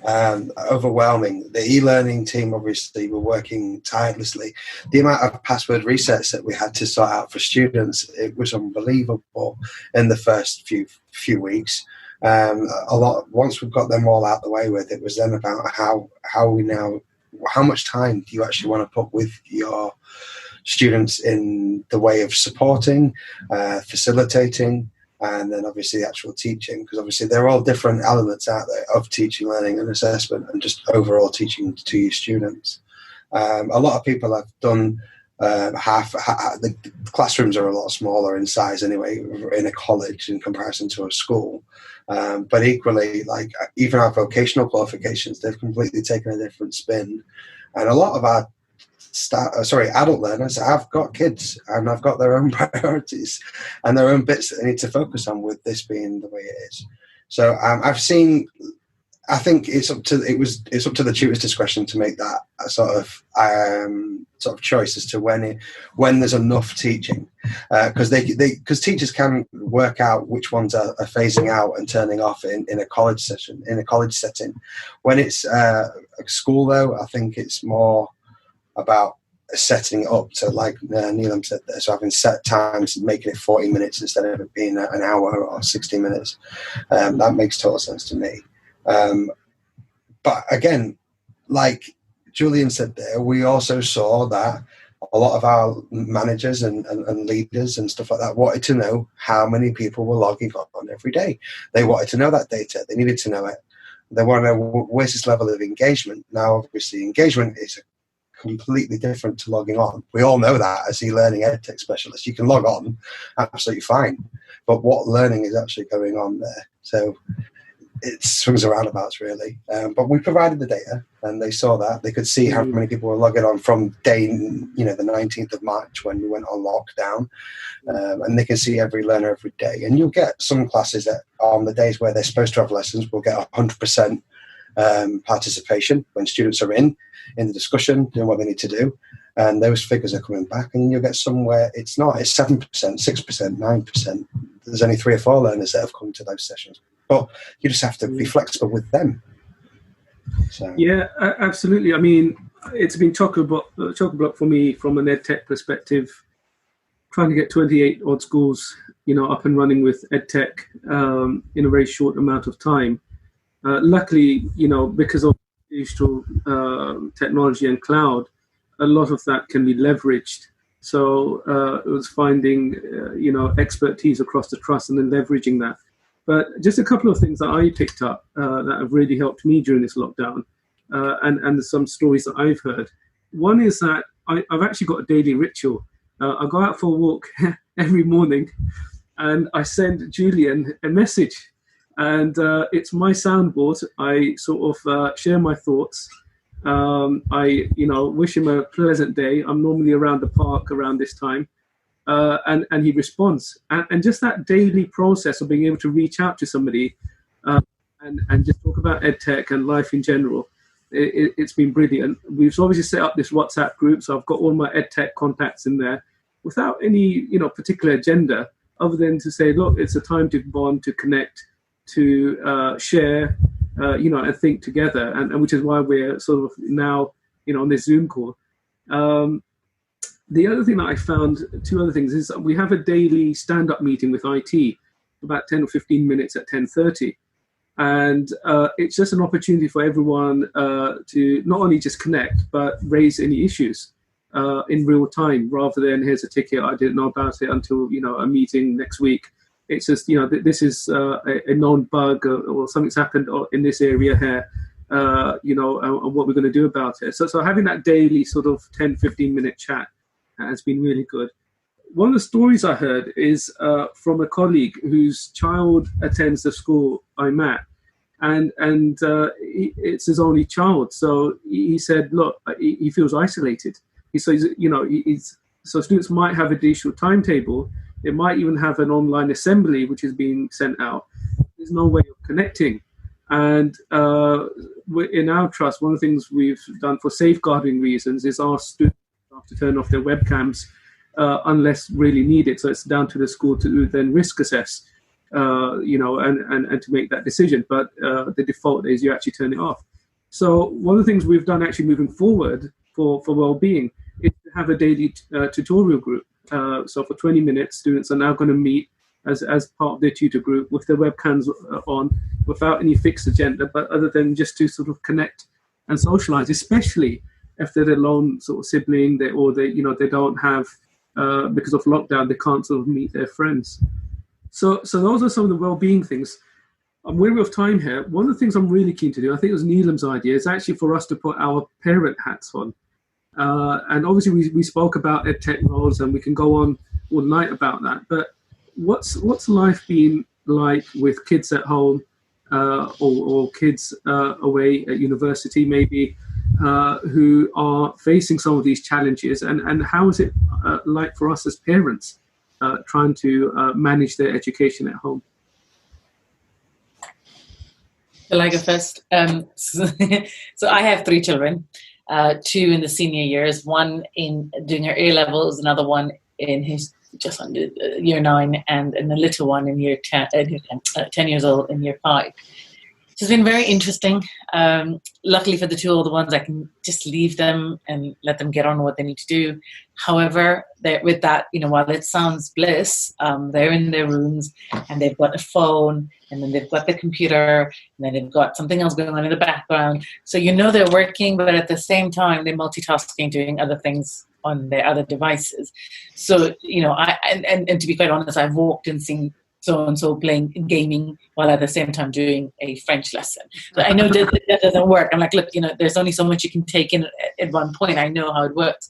Overwhelming. The e-learning team obviously were working tirelessly. The amount of password resets that we had to sort out for students, it was unbelievable in the first few weeks. Once we've got them all out the way with, it was then about how much time do you actually want to put with your students in the way of supporting, facilitating, and then obviously the actual teaching, because obviously they're all different elements out there of teaching, learning and assessment, and just overall teaching to your students. A lot of people have done the classrooms are a lot smaller in size anyway in a college in comparison to a school, but equally, like even our vocational qualifications, they've completely taken a different spin, and a lot of our adult learners have got kids and I've got their own priorities and their own bits that they need to focus on, with this being the way it is. So I think it's up to the tutor's discretion to make that a sort of choice as to when there's enough teaching, because teachers can work out which ones are phasing out and turning off in a college session, in a college setting. When it's a school, though, I think it's more about setting it up to, like Neelam said there, so having set times and making it 40 minutes instead of it being an hour or 60 minutes. That makes total sense to me. But again, like Julian said there, we also saw that a lot of our managers and leaders and stuff like that wanted to know how many people were logging on every day. They wanted to know that data. They needed to know it. They want to know where's this level of engagement. Now, obviously, engagement is completely different to logging on. We all know that as e-learning edtech specialists. You can log on absolutely fine, but what learning is actually going on there? So it swings and roundabouts, really. But we provided the data, and they saw that. They could see how many people were logging on from day, the 19th of March when we went on lockdown, and they can see every learner every day. And you'll get some classes that on the days where they're supposed to have lessons will get 100% participation when students are in the discussion, doing what they need to do, and those figures are coming back. And you'll get somewhere it's not, it's 7%, 6%, 9%. There's only 3 or 4 learners that have come to those sessions, but you just have to be flexible with them. So yeah, absolutely. I mean, it's been chock-a-block for me from an EdTech perspective, trying to get 28 odd schools up and running with EdTech in a very short amount of time. Luckily, because of digital technology and cloud, a lot of that can be leveraged. So it was finding, expertise across the trust and then leveraging that. But just a couple of things that I picked up that have really helped me during this lockdown, and some stories that I've heard. One is that I've actually got a daily ritual. I go out for a walk every morning, and I send Julian a message. And it's my soundboard. I sort of share my thoughts. I wish him a pleasant day. I'm normally around the park around this time. And he responds. And just that daily process of being able to reach out to somebody and just talk about EdTech and life in general, it's been brilliant. We've obviously set up this WhatsApp group, so I've got all my EdTech contacts in there without any particular agenda, other than to say, look, it's a time to bond, to connect, to share, and think together, and which is why we're sort of now, on this Zoom call. The other thing that I found, 2 other things, is we have a daily stand-up meeting with IT, about 10 or 15 minutes at 10:30, and it's just an opportunity for everyone to not only just connect, but raise any issues in real time, rather than here's a ticket, I didn't know about it until a meeting next week. It's just, this is a known bug or something's happened in this area here, and what we're going to do about it. So having that daily sort of 10, 15-minute chat has been really good. one of the stories I heard is from a colleague whose child attends the school I'm at, and it's his only child. So he said, look, he feels isolated. He says, so students might have a digital timetable. They might even have an online assembly which is being sent out. There's no way of connecting. And in our trust, one of the things we've done for safeguarding reasons is ask students to turn off their webcams unless really needed. So it's down to the school to then risk assess, and to make that decision. But the default is you actually turn it off. So one of the things we've done actually moving forward for well-being is to have a daily tutorial group. So for 20 minutes, students are now going to meet as part of their tutor group with their webcams on, without any fixed agenda, but other than just to sort of connect and socialize, especially if they're a lone sort of sibling, they don't have, because of lockdown, they can't sort of meet their friends. So those are some of the well-being things. I'm wary of time here. One of the things I'm really keen to do, I think it was Neelam's idea, is actually for us to put our parent hats on. And obviously we spoke about Edtech roles, and we can go on all night about that. But what's life been like with kids at home or kids away at university maybe, who are facing some of these challenges, and how is it like for us as parents trying to manage their education at home? Shall I go first? So I have 3 children, 2 in the senior years, one in doing her A levels, another one in his just under year 9, and a little one in year 10 years old in year 5. So it's been very interesting. Luckily for the 2 older ones, I can just leave them and let them get on with what they need to do. However, with that, while it sounds bliss, they're in their rooms and they've got a phone, and then they've got the computer, and then they've got something else going on in the background. So they're working, but at the same time, they're multitasking, doing other things on their other devices. So, and to be quite honest, I've walked and seen so-and-so playing gaming while at the same time doing a French lesson. So I know that doesn't work. I'm like, look, there's only so much you can take in at one point. I know how it works.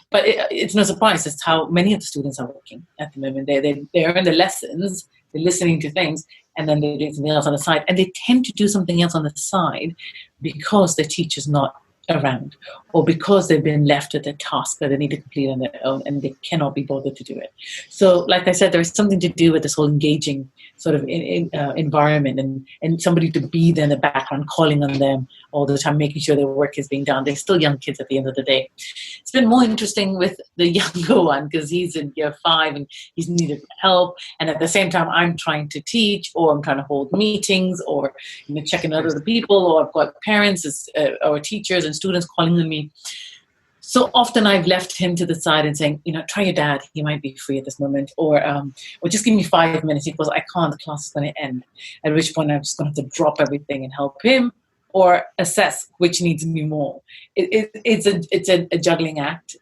But it's no surprise. It's how many of the students are working at the moment. They're in the lessons, they're listening to things, and then they're doing something else on the side. And they tend to do something else on the side because the teacher's not around, or because they've been left with a task that they need to complete on their own and they cannot be bothered to do it. So like I said, there's something to do with this whole engaging sort of environment, and somebody to be there in the background calling on them all the time, making sure their work is being done. They're still young kids at the end of the day. It's been more interesting with the younger one because he's in year 5 and he's needed help, and at the same time I'm trying to teach, or I'm trying to hold meetings, or checking out other people, or I've got parents or teachers and students calling on me. So often I've left him to the side and saying, try your dad. He might be free at this moment. Or just give me 5 minutes. He goes, I can't. The class is going to end. At which point I'm just going to have to drop everything and help him, or assess which needs me more. It's a juggling act.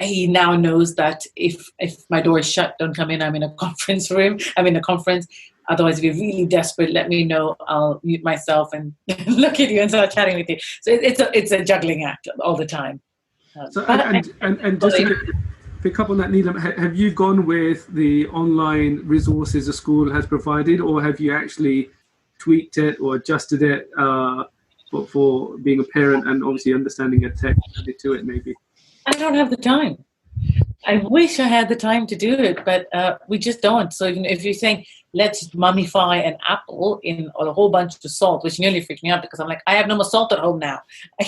He now knows that if my door is shut, don't come in. I'm in a conference room. I'm in a conference. Otherwise, if you're really desperate, let me know. I'll mute myself and look at you and start chatting with you. So it's a juggling act all the time. So and just to pick up on that, Neelam, have you gone with the online resources the school has provided, or have you actually tweaked it or adjusted it for being a parent and obviously understanding Edtech added to it maybe? I don't have the time. I wish I had the time to do it, but we just don't. So if you're saying, let's mummify an apple in a whole bunch of salt, which nearly freaked me out because I'm like, I have no more salt at home now.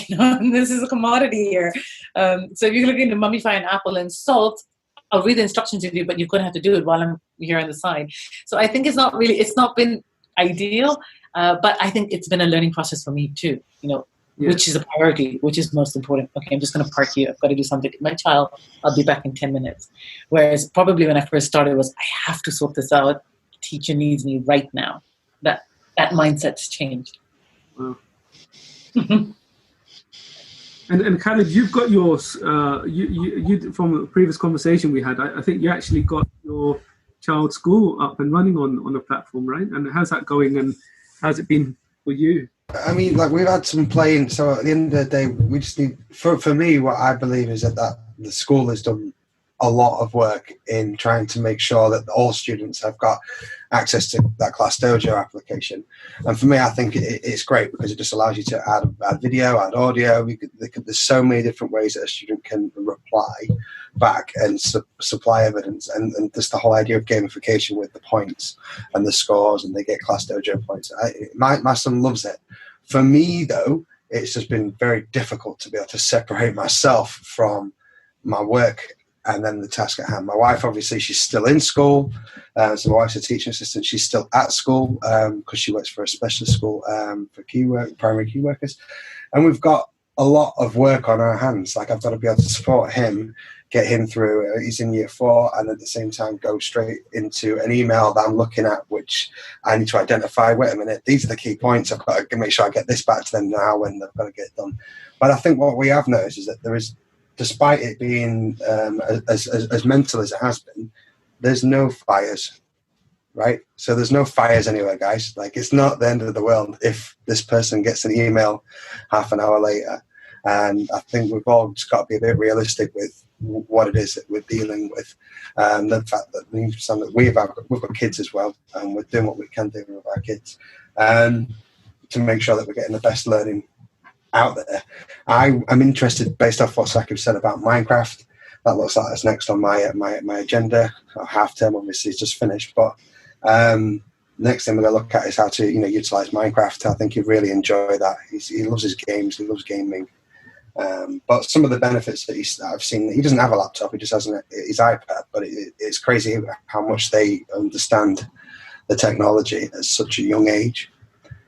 This is a commodity here. So if you're looking to mummify an apple in salt, I'll read the instructions to you, but you're going to have to do it while I'm here on the side. So I think it's not been ideal, but I think it's been a learning process for me too, which is a priority, which is most important. Okay, I'm just going to park here. I've got to do something with my child. I'll be back in 10 minutes. Whereas probably when I first started was, I have to sort this out. The teacher needs me right now. That mindset's changed. Wow. And Khalid, you've got yours. You from a previous conversation we had, I think you actually got your child's school up and running on a platform, right? And how's that going? And how's it been for you? I mean, we've had some playing, so at the end of the day, we just need, for me, what I believe is that the school has done a lot of work in trying to make sure that all students have got access to that Class Dojo application. And for me, I think it's great because it just allows you to add video, add audio. There's so many different ways that a student can reply back and supply evidence, and just the whole idea of gamification with the points and the scores, and they get Class Dojo points. My son loves it. For me, though, it's just been very difficult to be able to separate myself from my work and then the task at hand. My wife, obviously, she's still in school. So my wife's a teaching assistant. She's still at school because she works for a specialist school for primary key workers. And we've got a lot of work on our hands. Like, I've got to be able to support him, get him through. He's in year 4, and at the same time go straight into an email that I'm looking at, which I need to identify. Wait a minute, these are the key points. I've got to make sure I get this back to them now, and I've got to get it done. But I think what we have noticed is that there is, despite it being as mental as it has been, there's no fires, right? So there's no fires anywhere, guys. Like, it's not the end of the world if this person gets an email half an hour later. And I think we've all just got to be a bit realistic with what it is that we're dealing with. The fact that we've got kids as well, and we're doing what we can do with our kids to make sure that we're getting the best learning out there. I'm interested, based off what Sakib said about Minecraft. That looks like it's next on my agenda. Half term, obviously, is just finished, but next thing we're going to look at is how to utilize Minecraft. I think he'd really enjoy that. He loves his games. He loves gaming. But some of the benefits that I've seen, he doesn't have a laptop. He just has his iPad. But it's crazy how much they understand the technology at such a young age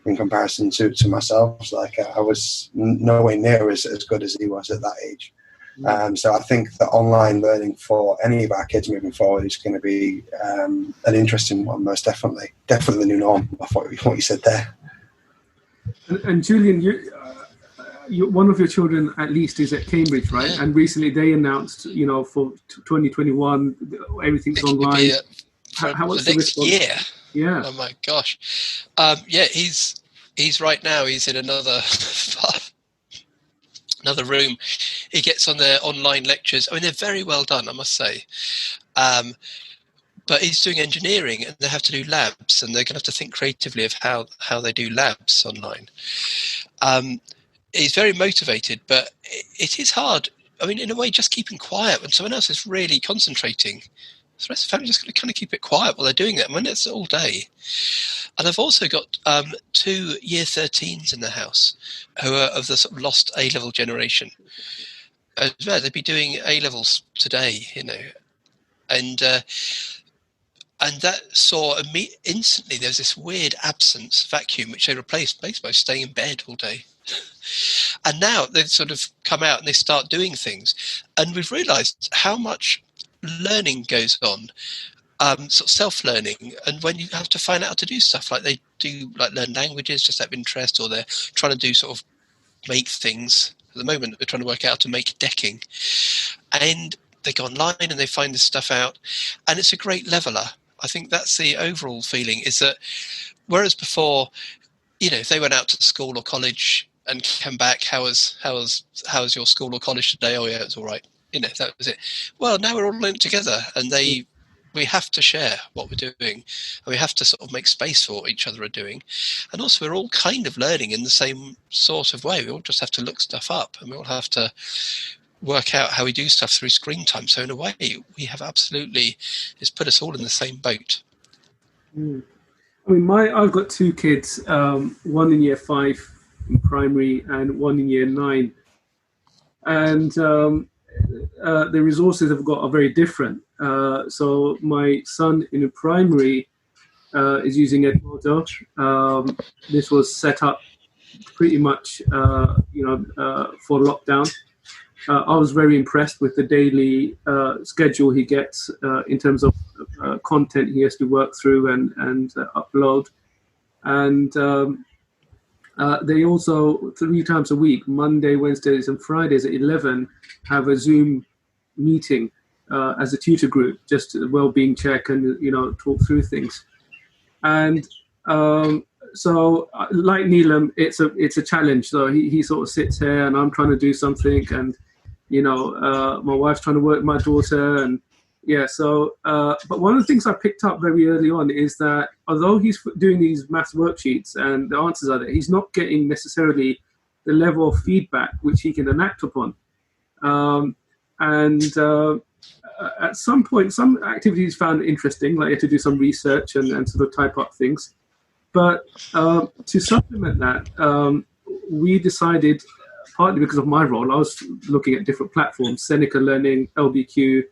in comparison to myself. Like, I was nowhere near as good as he was at that age. So I think that online learning for any of our kids moving forward is going to be an interesting one, most definitely. Definitely the new norm, of what you said there. And Julian, one of your children at least is at Cambridge, right? And recently they announced, for 2021, everything's online. How was the next year? Yeah. Oh my gosh. He's right now. He's in another room. He gets on their online lectures. I mean, they're very well done, I must say. But he's doing engineering, and they have to do labs, and they're going to have to think creatively of how they do labs online. He's very motivated, but it is hard. I mean, in a way, just keeping quiet when someone else is really concentrating. The rest of the family just going to kind of keep it quiet while they're doing it. I mean, it's all day. And I've also got 2 year 13s in the house who are of the sort of lost A-level generation. They'd be doing A-levels today, and that saw instantly there's this weird absence vacuum which they replaced basically by staying in bed all day. And now they've sort of come out and they start doing things, and we've realised how much learning goes on, sort of self-learning, and when you have to find out how to do stuff, like they do, like learn languages just out of interest, or they're trying to do sort of make things. At the moment they're trying to work out how to make decking, and they go online and they find this stuff out, and it's a great leveler. I think that's the overall feeling, is that whereas before, if they went out to school or college and came back, how was your school or college today? Oh yeah, it's all right. That was it. Well, now we're all in it together, and we have to share what we're doing, and we have to sort of make space for what each other are doing. And also, we're all kind of learning in the same sort of way. We all just have to look stuff up, and we all have to work out how we do stuff through screen time. So in a way, we have absolutely, it's put us all in the same boat. I mean, I've got 2 kids, one in year 5 in primary and one in year 9. And the resources I've got are very different. So my son in primary is using Edmodo. This was set up pretty much, for lockdown. I was very impressed with the daily schedule he gets in terms of content he has to work through and upload. And they also 3 times a week, Monday, Wednesdays and Fridays at 11, have a Zoom meeting as a tutor group, just a well-being check and, talk through things. And so like Neelam, it's a challenge. So he sort of sits here and I'm trying to do something, and, My wife's trying to work with my daughter, and yeah. So, but one of the things I picked up very early on is that although he's doing these maths worksheets and the answers are there, he's not getting necessarily the level of feedback which he can enact upon. At some point, some activities found interesting, like you had to do some research and sort of type up things. But to supplement that, we decided, partly because of my role, I was looking at different platforms, Seneca Learning, LBQ,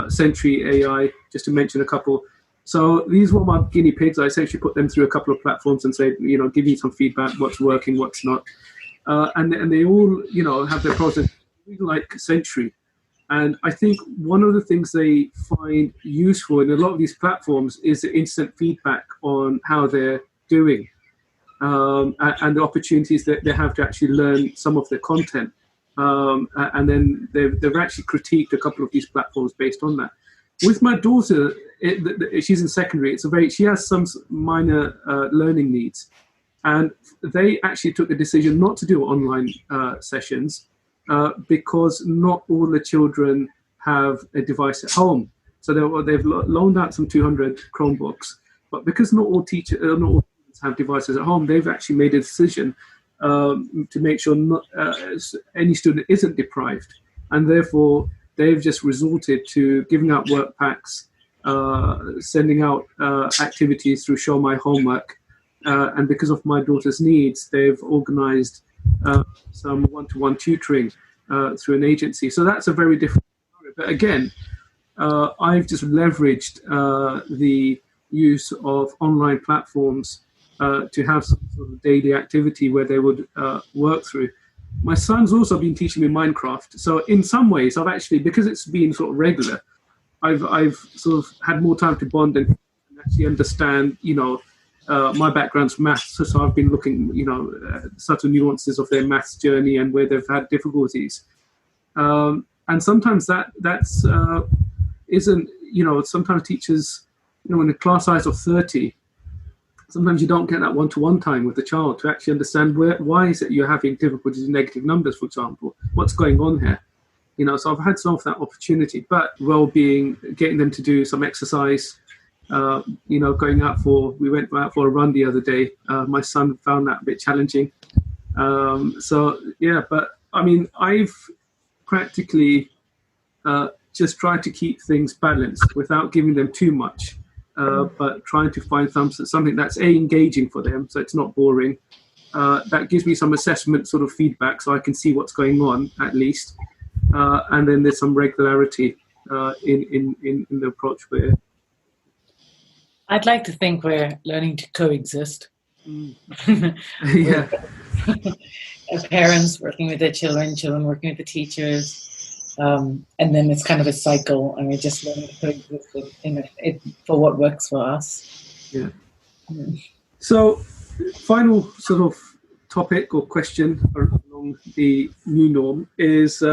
Sentry AI, just to mention a couple. So these were my guinea pigs. I essentially put them through a couple of platforms and say, give me some feedback, what's working, what's not. And they all, have their pros and cons, like Sentry. And I think one of the things they find useful in a lot of these platforms is the instant feedback on how they're doing, and the opportunities that they have to actually learn some of their content. And then they've actually critiqued a couple of these platforms based on that. With my daughter, she's in secondary. She has some minor learning needs, and they actually took a decision not to do online sessions because not all the children have a device at home. So they've loaned out some 200 Chromebooks, but because not all students have devices at home, they've actually made a decision to make sure any student isn't deprived, and therefore they've just resorted to giving out work packs, sending out activities through Show My Homework, and because of my daughter's needs, they've organized some one-to-one tutoring through an agency. So that's a very different story. But again, I've just leveraged the use of online platforms to have some sort of daily activity where they would work through. My son's also been teaching me Minecraft. So in some ways, I've actually, because it's been sort of regular, I've sort of had more time to bond and actually understand, my background's maths, so I've been looking, subtle nuances of their maths journey and where they've had difficulties. And sometimes that's isn't, sometimes teachers, in a class size of 30, sometimes you don't get that one-to-one time with the child to actually understand why is it you're having difficulties with negative numbers, for example, what's going on here. So I've had some of that opportunity, but well-being, getting them to do some exercise, going out we went out for a run the other day. My son found that a bit challenging. But I mean, I've practically just tried to keep things balanced without giving them too much, but trying to find something that's engaging for them, so it's not boring. That gives me some assessment sort of feedback, so I can see what's going on at least. And then there's some regularity in the approach where I'd like to think we're learning to coexist. Yeah. As parents working with their children working with the teachers, and then it's kind of a cycle, and we're just learning to coexist for what works for us. Yeah. So, final sort of topic or question along the new norm is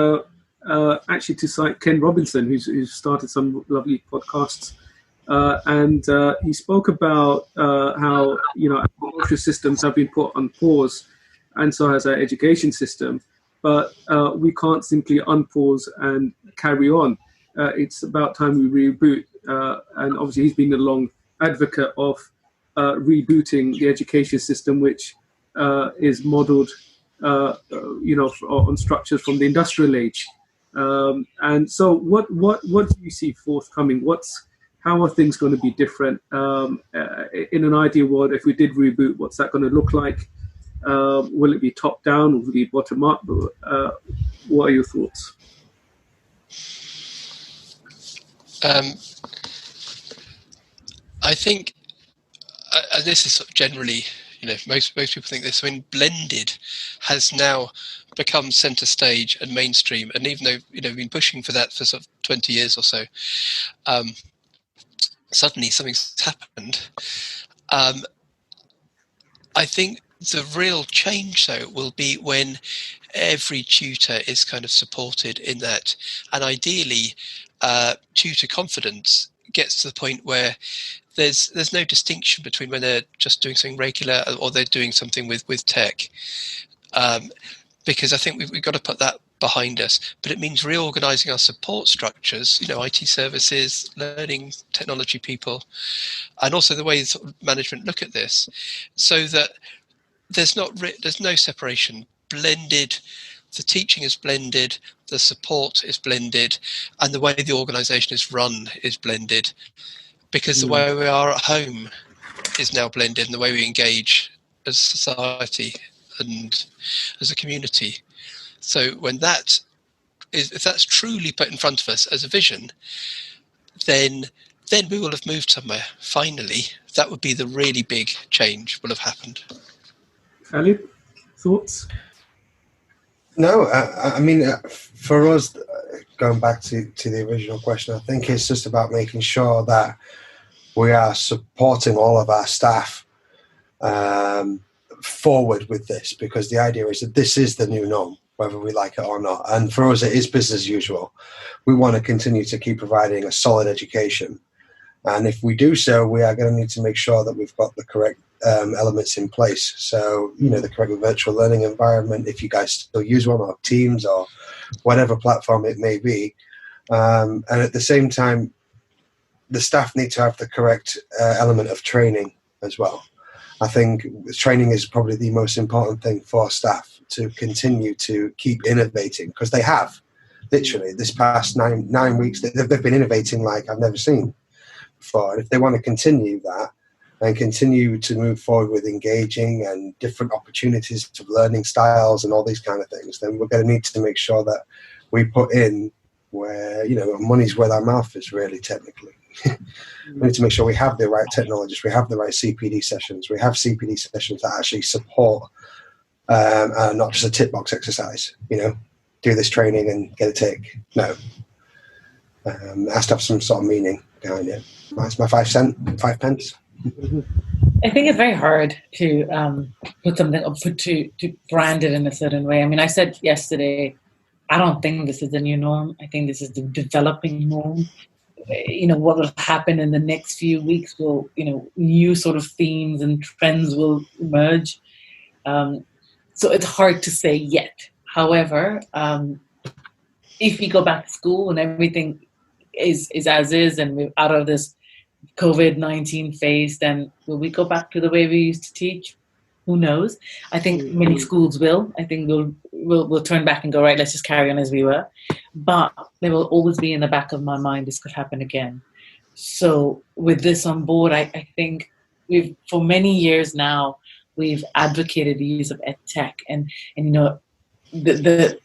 actually to cite Ken Robinson, who's started some lovely podcasts. And he spoke about how, agricultural systems have been put on pause, and so has our education system. But we can't simply unpause and carry on. It's about time we reboot. And obviously he's been a long advocate of rebooting the education system, which is modeled, on structures from the industrial age. And so what do you see forthcoming? How are things going to be different? In an ideal world, if we did reboot, what's that going to look like? Will it be top down or will it be bottom up? What are your thoughts? I think this is sort of generally, most people think this. I mean, blended has now become centre stage and mainstream, and even though we've been pushing for that for sort of 20 years or so, suddenly something's happened. I think the real change, though, will be when every tutor is kind of supported in that, and ideally, tutor confidence gets to the point where there's no distinction between when they're just doing something regular or they're doing something with tech, because I think we've got to put that behind us, but it means reorganizing our support structures, IT services, learning technology people, and also the way sort of management look at this, so that there's no separation. Blended, the teaching is blended, the support is blended, and the way the organization is run is blended, because the way we are at home is now blended, and the way we engage as society and as a community. So when if that's truly put in front of us as a vision, then we will have moved somewhere. Finally, that would be the really big change will have happened. Ali, thoughts? No, I mean, for us, going back to the original question, I think it's just about making sure that we are supporting all of our staff forward with this, because the idea is that this is the new norm, whether we like it or not. And for us, it is business as usual. We want to continue to keep providing a solid education. And if we do so, we are going to need to make sure that we've got the correct elements in place. So, the correct virtual learning environment, if you guys still use one, or Teams, or whatever platform it may be. And at the same time, the staff need to have the correct element of training as well. I think training is probably the most important thing for staff to continue to keep innovating, because they have, literally, this past nine weeks, they've been innovating like I've never seen before. And if they want to continue that and continue to move forward with engaging and different opportunities of learning styles and all these kind of things, then we're going to need to make sure that we put in where, money's where our mouth is, really, technically. We need to make sure we have the right technologists, we have the right CPD sessions, we have CPD sessions that actually support not just a tick box exercise, do this training and get a tick. No. It has to have some sort of meaning behind it. That's my 5 pence. I think it's very hard to put something up to brand it in a certain way. I mean, I said yesterday, I don't think this is the new norm. I think this is the developing norm. What will happen in the next few weeks will, new sort of themes and trends will emerge. So it's hard to say yet. However, if we go back to school and everything is as is, and we're out of this COVID-19 phase, then will we go back to the way we used to teach? Who knows? I think many schools will. I think we'll turn back and go, right, let's just carry on as we were. But there will always be in the back of my mind, this could happen again. So with this on board, I think for many years now, we've advocated the use of Edtech. And I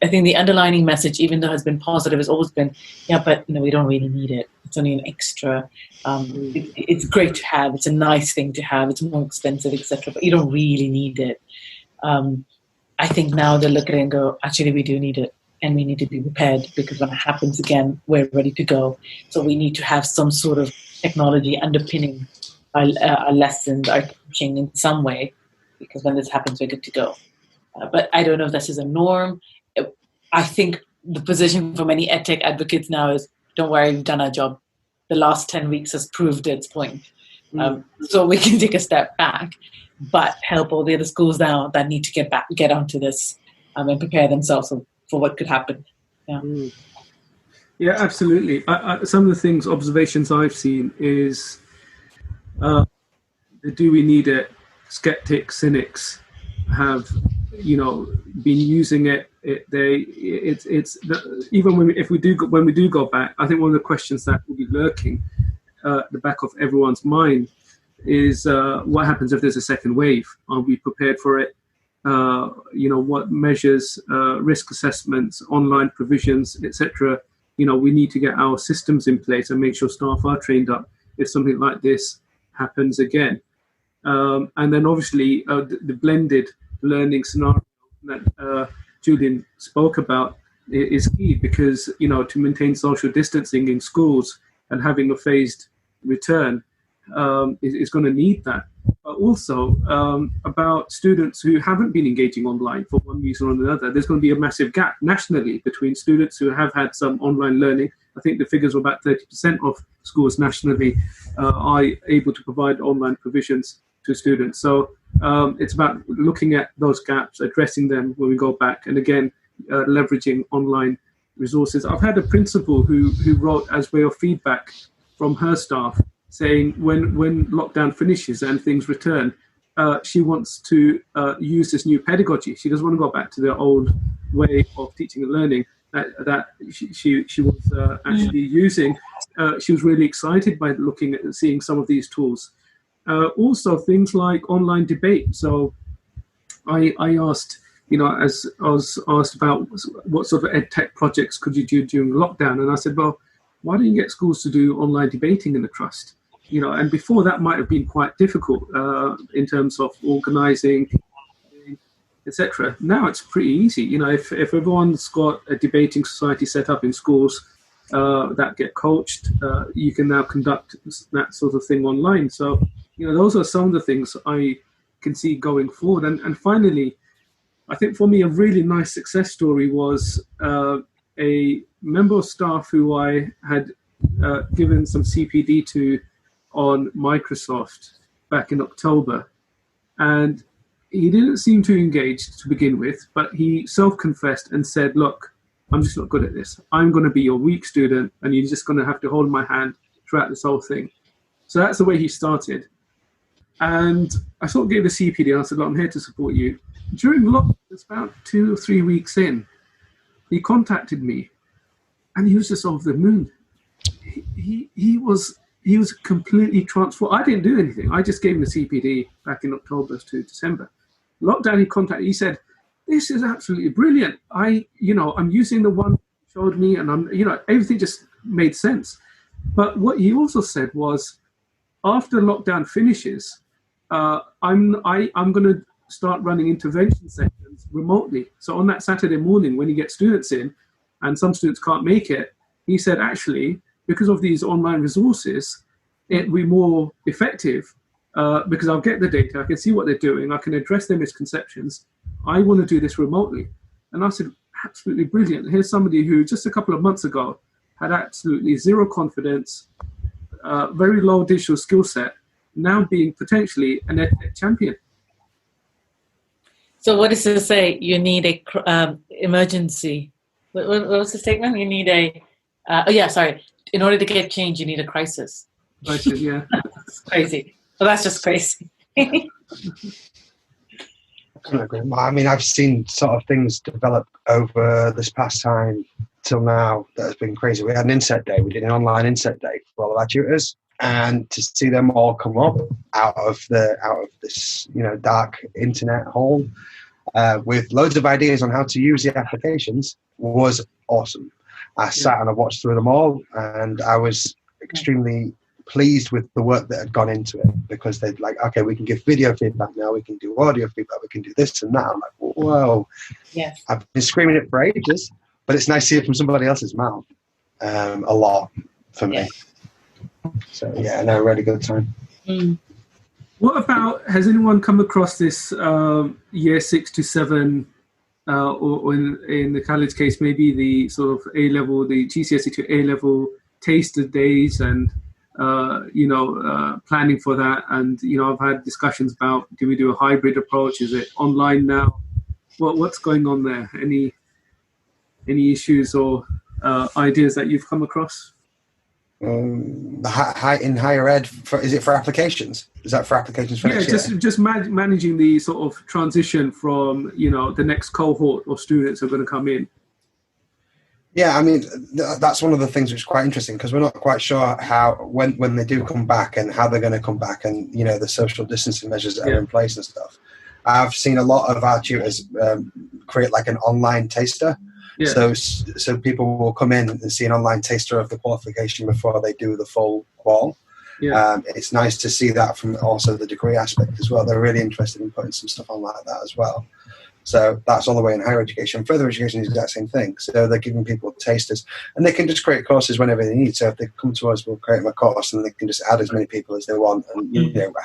think the underlining message, even though it has been positive, has always been, but we don't really need it. It's only an extra. It's great to have. It's a nice thing to have. It's more expensive, etc. But you don't really need it. I think now they look at it and go, actually, we do need it, and we need to be prepared, because when it happens again, we're ready to go. So we need to have some sort of technology underpinning our lessons, our teaching in some way, because when this happens, we're good to go. But I don't know if this is a norm. I think the position for many EdTech advocates now is, don't worry, we've done our job. The last 10 weeks has proved its point. So we can take a step back, but help all the other schools now that need to get onto this and prepare themselves for what could happen. Yeah, absolutely. Some of the observations I've seen is, do we need it? Skeptics, cynics have, been using it. Even when we do go back, I think one of the questions that will be lurking at the back of everyone's mind is, what happens if there's a second wave? Are we prepared for it? What measures, risk assessments, online provisions, etc. We need to get our systems in place and make sure staff are trained up if something like this happens again. And then obviously the blended learning scenario that Julian spoke about is key, because to maintain social distancing in schools and having a phased return is going to need that. But also about students who haven't been engaging online for one reason or another, there's going to be a massive gap nationally between students who have had some online learning. I think the figures are about 30% of schools nationally are able to provide online provisions to students. So it's about looking at those gaps, addressing them when we go back. And again, leveraging online resources. I've had a principal who wrote as way of feedback from her staff saying when lockdown finishes and things return, she wants to use this new pedagogy. She doesn't want to go back to the old way of teaching and learning that she was actually using. She was really excited by looking at seeing some of these tools. Also, things like online debate. So I asked, as I was asked about what sort of EdTech projects could you do during lockdown, and I said, well, why don't you get schools to do online debating in the trust? And before that might have been quite difficult in terms of organising, etc. Now it's pretty easy. If everyone's got a debating society set up in schools that get coached, you can now conduct that sort of thing online. So, those are some of the things I can see going forward. And finally, I think for me a really nice success story was a member of staff who I had given some CPD to on Microsoft back in October, and he didn't seem too engaged to begin with, but he self-confessed and said, look, I'm just not good at this. I'm going to be your weak student and you're just going to have to hold my hand throughout this whole thing. So that's the way he started. And I sort of gave the CPD and I said, look, I'm here to support you. During lockdown, it's about 2 or 3 weeks in, he contacted me and he was just off the moon. He was completely transformed. I didn't do anything. I just gave him the CPD back in October to December. Lockdown, he said, this is absolutely brilliant. I'm using the one you showed me and everything just made sense. But what he also said was, after lockdown finishes, I'm going to start running intervention sessions remotely. So on that Saturday morning, when you get students in, and some students can't make it, he said, actually, because of these online resources, it'll be more effective because I'll get the data, I can see what they're doing, I can address their misconceptions. I want to do this remotely. And I said, absolutely brilliant. Here's somebody who just a couple of months ago had absolutely zero confidence, very low digital skill set, now being potentially an EdTech champion. So what does it say? You need a emergency. What was the statement? You need a, in order to get change, you need a crisis. Crisis, yeah. That's crazy. Well, that's just crazy. I couldn't agree more. I mean, I've seen sort of things develop over this past time till now that has been crazy. We had an inset day. We did an online inset day for all of our tutors, and to see them all come up out of this dark internet hole with loads of ideas on how to use the applications was awesome. I sat and I watched through them all, and I was extremely pleased with the work that had gone into it, because they'd like, okay, we can give video feedback now, we can do audio feedback, we can do this and that. I'm like, whoa. Yes. I've been screaming it for ages, but it's nice to hear it from somebody else's mouth. A lot for me. Yeah. So yeah, no, really good time. Mm. What about, has anyone come across this year 6 to 7 or in the college case, maybe the sort of A-level, the GCSE to A-level taster days and planning for that? And I've had discussions about, do we do a hybrid approach? Is it online now? What's going on there? Any issues or ideas that you've come across? In higher ed, is it for applications? Is that for applications for next year? just managing the sort of transition from the next cohort of students who are going to come in. Yeah, I mean, that's one of the things which is quite interesting, because we're not quite sure how when they do come back and how they're going to come back, and the social distancing measures that are in place and stuff. I've seen a lot of our tutors create like an online taster. Yeah. So people will come in and see an online taster of the qualification before they do the full qual. Yeah. It's nice to see that from also the degree aspect as well. They're really interested in putting some stuff on like that as well. So that's all the way in higher education. Further education is the exact same thing. So they're giving people tasters, and they can just create courses whenever they need. So if they come to us, we'll create them a course, and they can just add as many people as they want, and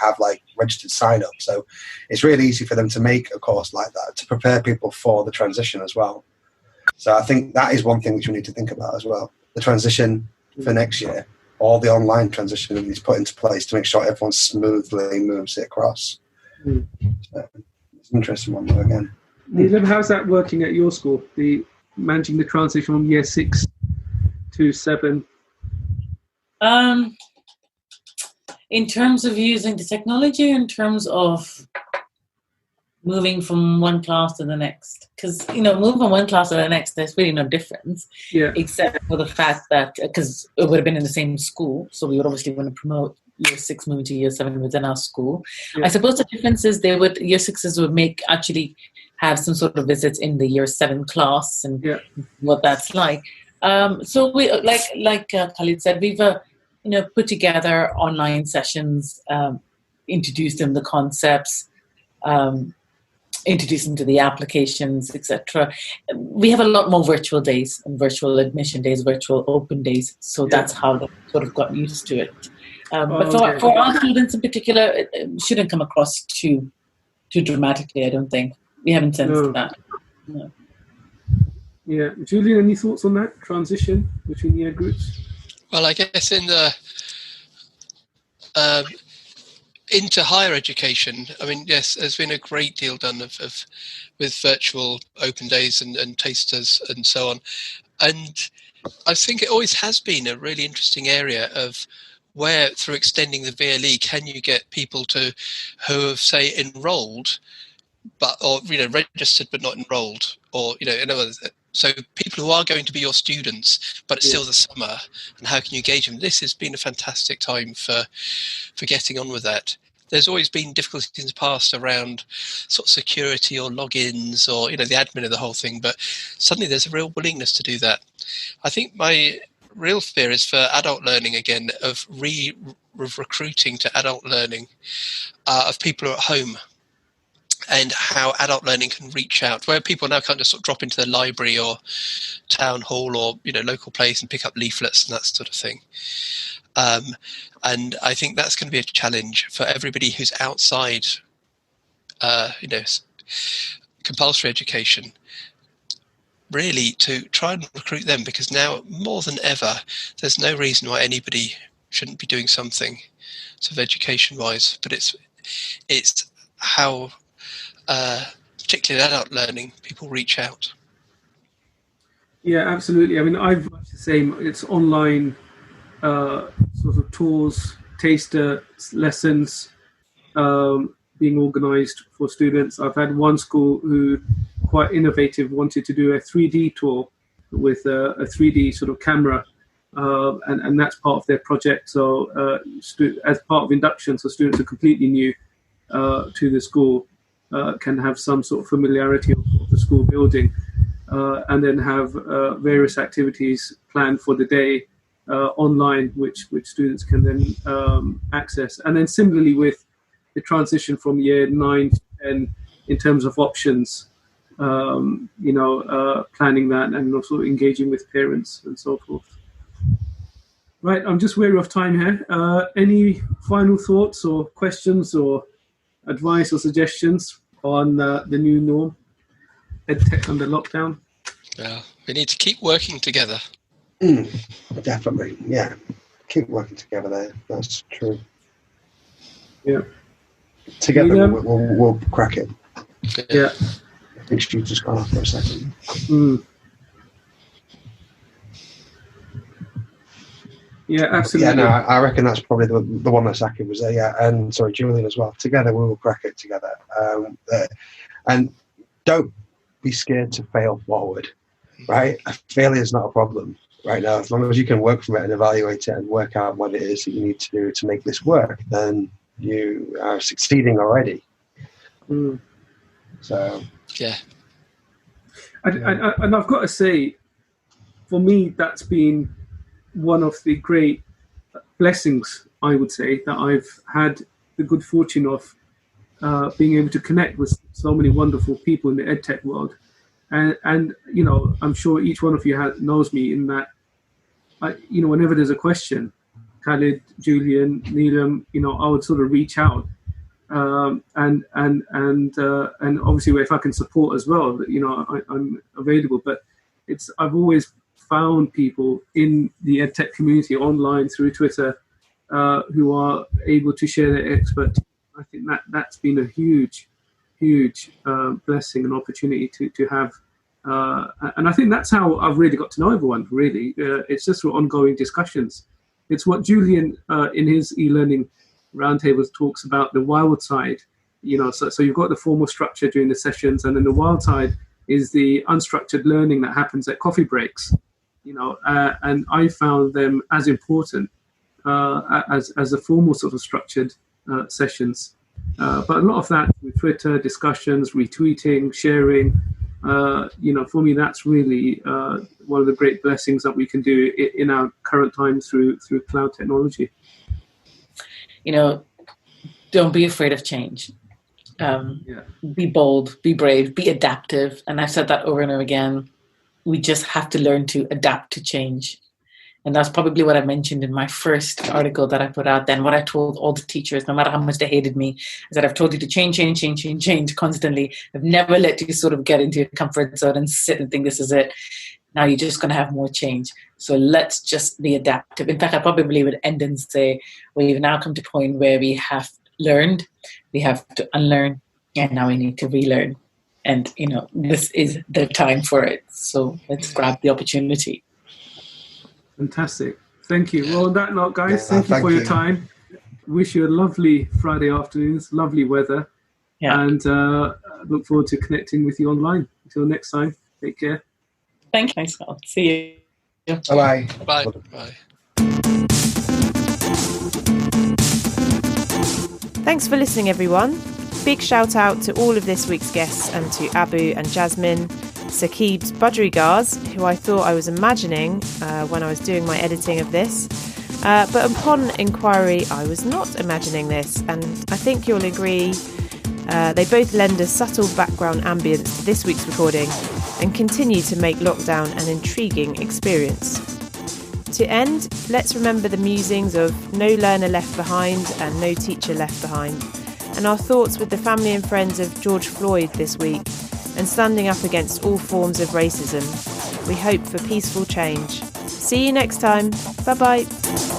have like registered sign up. So it's really easy for them to make a course like that to prepare people for the transition as well. So I think that is one thing which we need to think about as well. The transition for next year, all the online transition that needs put into place to make sure everyone smoothly moves it across. So it's an interesting one though again. Neelam, how's that working at your school? Managing the transition from year 6 to 7? In terms of using the technology, in terms of moving from one class to the next, because moving from one class to the next, there's really no difference, except for the fact that because it would have been in the same school, so we would obviously want to promote year 6 moving to year 7 within our school. I suppose the difference is year 6s would actually have some sort of visits in the year 7 class and what that's like. So we like Khalid said, we've put together online sessions, introduced them the concepts, introduce them to the applications, etc. We have a lot more virtual days and virtual admission days, virtual open days. So that's how they sort of got used to it. But for our students in particular, it shouldn't come across too dramatically, I don't think. We haven't sensed that. No. Yeah. Julian, any thoughts on that transition between year groups? Well, I guess in the into higher education, I mean, yes, there's been a great deal done with virtual open days and tasters and so on. And I think it always has been a really interesting area of where, through extending the VLE, can you get people who have, say, enrolled, or registered but not enrolled, or in other words, so people who are going to be your students, but it's still the summer, and how can you gauge them? This has been a fantastic time for getting on with that. There's always been difficulties in the past around sort of security or logins or the admin of the whole thing, but suddenly there's a real willingness to do that. I think my real fear is for adult learning again, of recruiting to adult learning of people who are at home, and how adult learning can reach out, where people now can't just sort of drop into the library or town hall or local place and pick up leaflets and that sort of thing. And I think that's going to be a challenge for everybody who's outside, compulsory education, really, to try and recruit them, because now more than ever, there's no reason why anybody shouldn't be doing something sort of education-wise. But it's how, particularly in adult learning, people reach out. Yeah, absolutely. I mean, I've much the same. It's online sort of tours, taster lessons being organised for students. I've had one school who, quite innovative, wanted to do a 3D tour with a 3D sort of camera, and that's part of their project. So as part of induction, so students are completely new to the school, can have some sort of familiarity of the school building, and then have various activities planned for the day online, which students can then access. And then similarly with the transition from year 9 to 10 in terms of options, planning that and also engaging with parents and so forth. Right, I'm just wary of time here. Any final thoughts or questions or advice or suggestions on the new norm, EdTech under lockdown? Yeah, we need to keep working together. Definitely, yeah. Keep working together there. That's true. Yeah. Together, we'll crack it. Yeah. I think she just gone off for a second. Yeah, absolutely. Yeah, no, I reckon that's probably the one that Saki was there. Yeah, and sorry, Julian as well. Together, we will crack it together. And don't be scared to fail forward, right? Failure is not a problem right now. As long as you can work from it and evaluate it and work out what it is that you need to do to make this work, then you are succeeding already. So, yeah. And I've got to say, for me, that's been one of the great blessings, I would say, that I've had the good fortune of being able to connect with so many wonderful people in the EdTech world. And I'm sure each one of you knows me in that, whenever there's a question, Khalid, Julian, Neelam, I would sort of reach out. And obviously if I can support as well, I'm available. But I've always found people in the EdTech community online through Twitter who are able to share their expertise. I think that's been a huge huge blessing and opportunity to have. And I think that's how I've really got to know everyone, really. It's just through ongoing discussions. It's what Julian, in his e-learning roundtables, talks about the wild side. So you've got the formal structure during the sessions, and then the wild side is the unstructured learning that happens at coffee breaks. And I found them as important as the formal sort of structured sessions. But a lot of that with Twitter, discussions, retweeting, sharing, for me, that's really one of the great blessings that we can do in our current times through cloud technology. Don't be afraid of change. Be bold, be brave, be adaptive. And I've said that over and over again. We just have to learn to adapt to change. And that's probably what I mentioned in my first article that I put out then, what I told all the teachers, no matter how much they hated me, is that I've told you to change constantly. I've never let you sort of get into your comfort zone and sit and think this is it. Now you're just going to have more change. So let's just be adaptive. In fact, I probably would end and say, we've now come to a point where we have learned, we have to unlearn, and now we need to relearn. And, this is the time for it. So let's grab the opportunity. Fantastic. Thank you. Well, on that note, guys, thank you for your time. Wish you a lovely Friday afternoon, lovely weather. Yeah. And look forward to connecting with you online. Until next time, take care. Thank you. I'll see you. Bye-bye. Bye. Bye. Thanks for listening, everyone. Big shout out to all of this week's guests and to Abu and Jasmine, Saqib's Budgerigars, who I thought I was imagining when I was doing my editing of this. But upon inquiry, I was not imagining this, and I think you'll agree they both lend a subtle background ambience to this week's recording and continue to make lockdown an intriguing experience. To end, let's remember the musings of No Learner Left Behind and No Teacher Left Behind, and our thoughts with the family and friends of George Floyd this week, and standing up against all forms of racism. We hope for peaceful change. See you next time. Bye-bye.